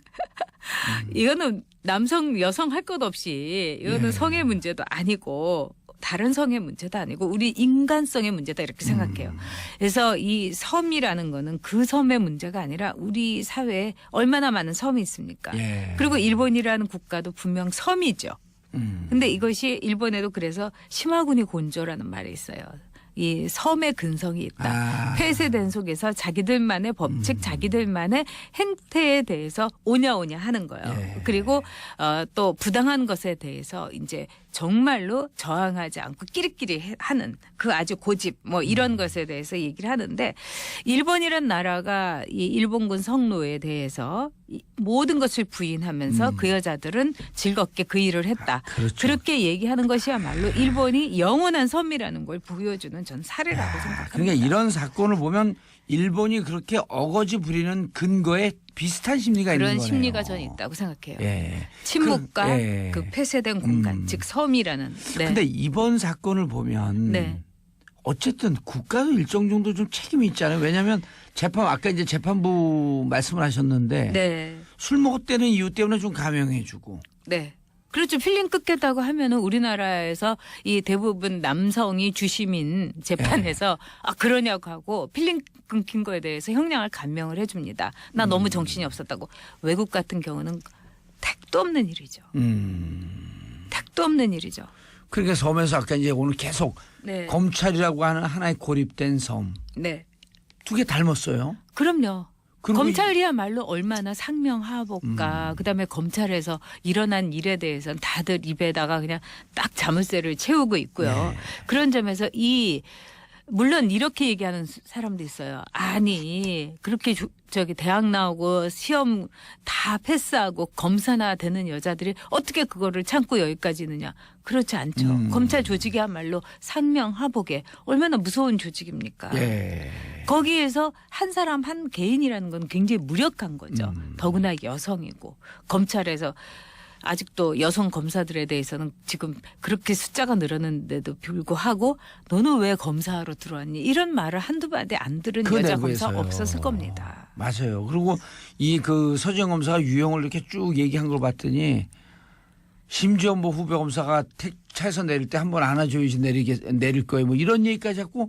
이거는 남성 여성 할 것 없이 이거는 성의 문제도 아니고 다른 성의 문제도 아니고 우리 인간성의 문제다 이렇게 생각해요. 그래서 이 섬이라는 거는 그 섬의 문제가 아니라 우리 사회에 얼마나 많은 섬이 있습니까? 예. 그리고 일본이라는 국가도 분명 섬이죠. 근데 이것이 일본에도 그래서 시마구니 곤조라는 말이 있어요. 이 섬의 근성이 있다. 폐쇄된 속에서 자기들만의 법칙, 자기들만의 행태에 대해서 오냐오냐 하는 거예요. 예. 그리고 또 부당한 것에 대해서 이제 정말로 저항하지 않고 끼리끼리 하는 그 아주 고집 뭐 이런 것에 대해서 얘기를 하는데 일본이란 나라가 이 일본군 성노에 대해서 모든 것을 부인하면서 그 여자들은 즐겁게 그 일을 했다. 그렇죠. 그렇게 얘기하는 것이야말로 일본이 영원한 섬이라는 걸 보여주는 전 사례라고 생각합니다. 그러니까 이런 사건을 보면 일본이 그렇게 어거지 부리는 근거에 비슷한 심리가 있는 그런 거네요. 심리가 저는 있다고 생각해요. 예. 침묵과 예. 그 폐쇄된 공간, 즉 섬이라는. 네. 근데 이번 사건을 보면 네. 어쨌든 국가도 일정 정도 좀 책임이 있잖아요. 왜냐하면 아까 이제 재판부 말씀을 하셨는데 네. 술 먹었다는 이유 때문에 좀 감형해주고. 네. 그렇죠. 필링 끊겠다고 하면은 우리나라에서 이 대부분 남성이 주심인 재판에서 그러냐고 하고 필링 끊긴 거에 대해서 형량을 감명을 해줍니다. 나 너무 정신이 없었다고. 외국 같은 경우는 택도 없는 일이죠. 택도 없는 일이죠. 그러니까 섬에서 아까 이제 오늘 계속 네. 검찰이라고 하는 하나의 고립된 섬. 네. 두 개 닮았어요. 그럼요. 그리고 검찰이야말로 얼마나 상명하복가. 그다음에 검찰에서 일어난 일에 대해서는 다들 입에다가 그냥 딱 자물쇠를 채우고 있고요. 그런 점에서 물론 이렇게 얘기하는 사람도 있어요. 아니 그렇게 저기 대학 나오고 시험 다 패스하고 검사나 되는 여자들이 어떻게 그거를 참고 여기까지 있느냐. 그렇지 않죠. 검찰 조직이야말로 상명하복에 얼마나 무서운 조직입니까. 예. 거기에서 한 사람 한 개인이라는 건 굉장히 무력한 거죠. 더구나 여성이고 검찰에서 아직도 여성 검사들에 대해서는 지금 그렇게 숫자가 늘었는데도 불구하고 너는 왜 검사로 들어왔니? 이런 말을 한두 마디 안 들은 그 여자 검사 내부에서요. 없었을 겁니다. 맞아요. 그리고 이 그 서지영 검사가 유형을 이렇게 쭉 얘기한 걸 봤더니 심지어 뭐 후배 검사가 차에서 내릴 때 한번 안아줘야지 내릴 거예요. 뭐 이런 얘기까지 하고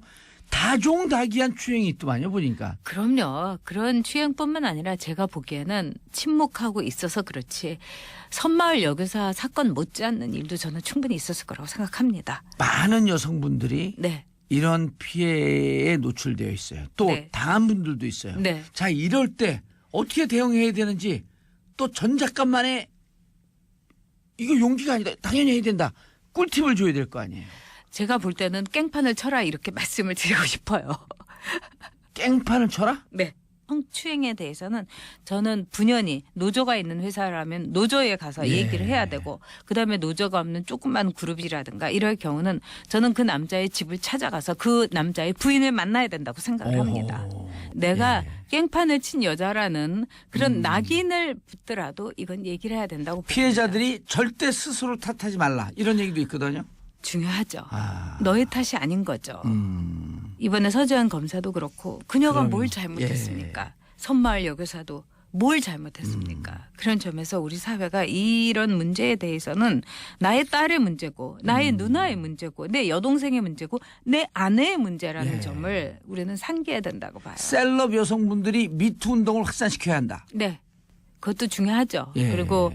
다종다기한 추행이 있더만요. 보니까. 그럼요. 그런 취행뿐만 아니라 제가 보기에는 침묵하고 있어서 그렇지 선마을 여교사 사건 못지않는 일도 저는 충분히 있었을 거라고 생각합니다. 많은 여성분들이 네. 이런 피해에 노출되어 있어요. 또 네. 당한 분들도 있어요. 네. 자, 이럴 때 어떻게 대응해야 되는지 또 전 작가만의 이거 용기가 아니다. 당연히 해야 된다. 꿀팁을 줘야 될 거 아니에요. 제가 볼 때는 깽판을 쳐라 이렇게 말씀을 드리고 싶어요. 깽판을 쳐라? 네. 성추행에 대해서는 저는 분연히 노조가 있는 회사라면 노조에 가서 얘기를 해야 되고 그다음에 노조가 없는 조그만 그룹이라든가 이럴 경우는 저는 그 남자의 집을 찾아가서 그 남자의 부인을 만나야 된다고 생각을 합니다. 내가 깽판을 친 여자라는 그런 낙인을 붙더라도 이건 얘기를 해야 된다고 봅니다. 피해자들이 절대 스스로 탓하지 말라. 이런 얘기도 있거든요. 중요하죠. 아. 너의 탓이 아닌 거죠. 이번에 서지현 검사도 그렇고 그녀가 그럼요. 뭘 잘못했습니까? 선마을 여교사도 뭘 잘못했습니까? 그런 점에서 우리 사회가 이런 문제에 대해서는 나의 딸의 문제고 나의 누나의 문제고 내 여동생의 문제고 내 아내의 문제라는 점을 우리는 상기해야 된다고 봐요. 셀럽 여성분들이 미투 운동을 확산시켜야 한다. 네. 그것도 중요하죠. 예. 그리고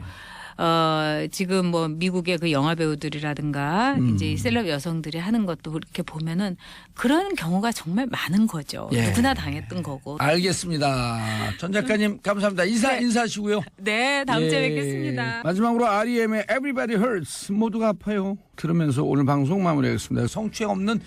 지금 뭐 미국의 그 영화 배우들이라든가 이제 이 셀럽 여성들이 하는 것도 그렇게 보면은 그런 경우가 정말 많은 거죠. 예. 누구나 당했던 거고. 알겠습니다. 전 작가님 감사합니다. 인사하시고요. 네, 다음 주에 예. 뵙겠습니다. 마지막으로 REM의 Everybody Hurts 모두가 아파요. 들으면서 오늘 방송 마무리하겠습니다. 성추행 없는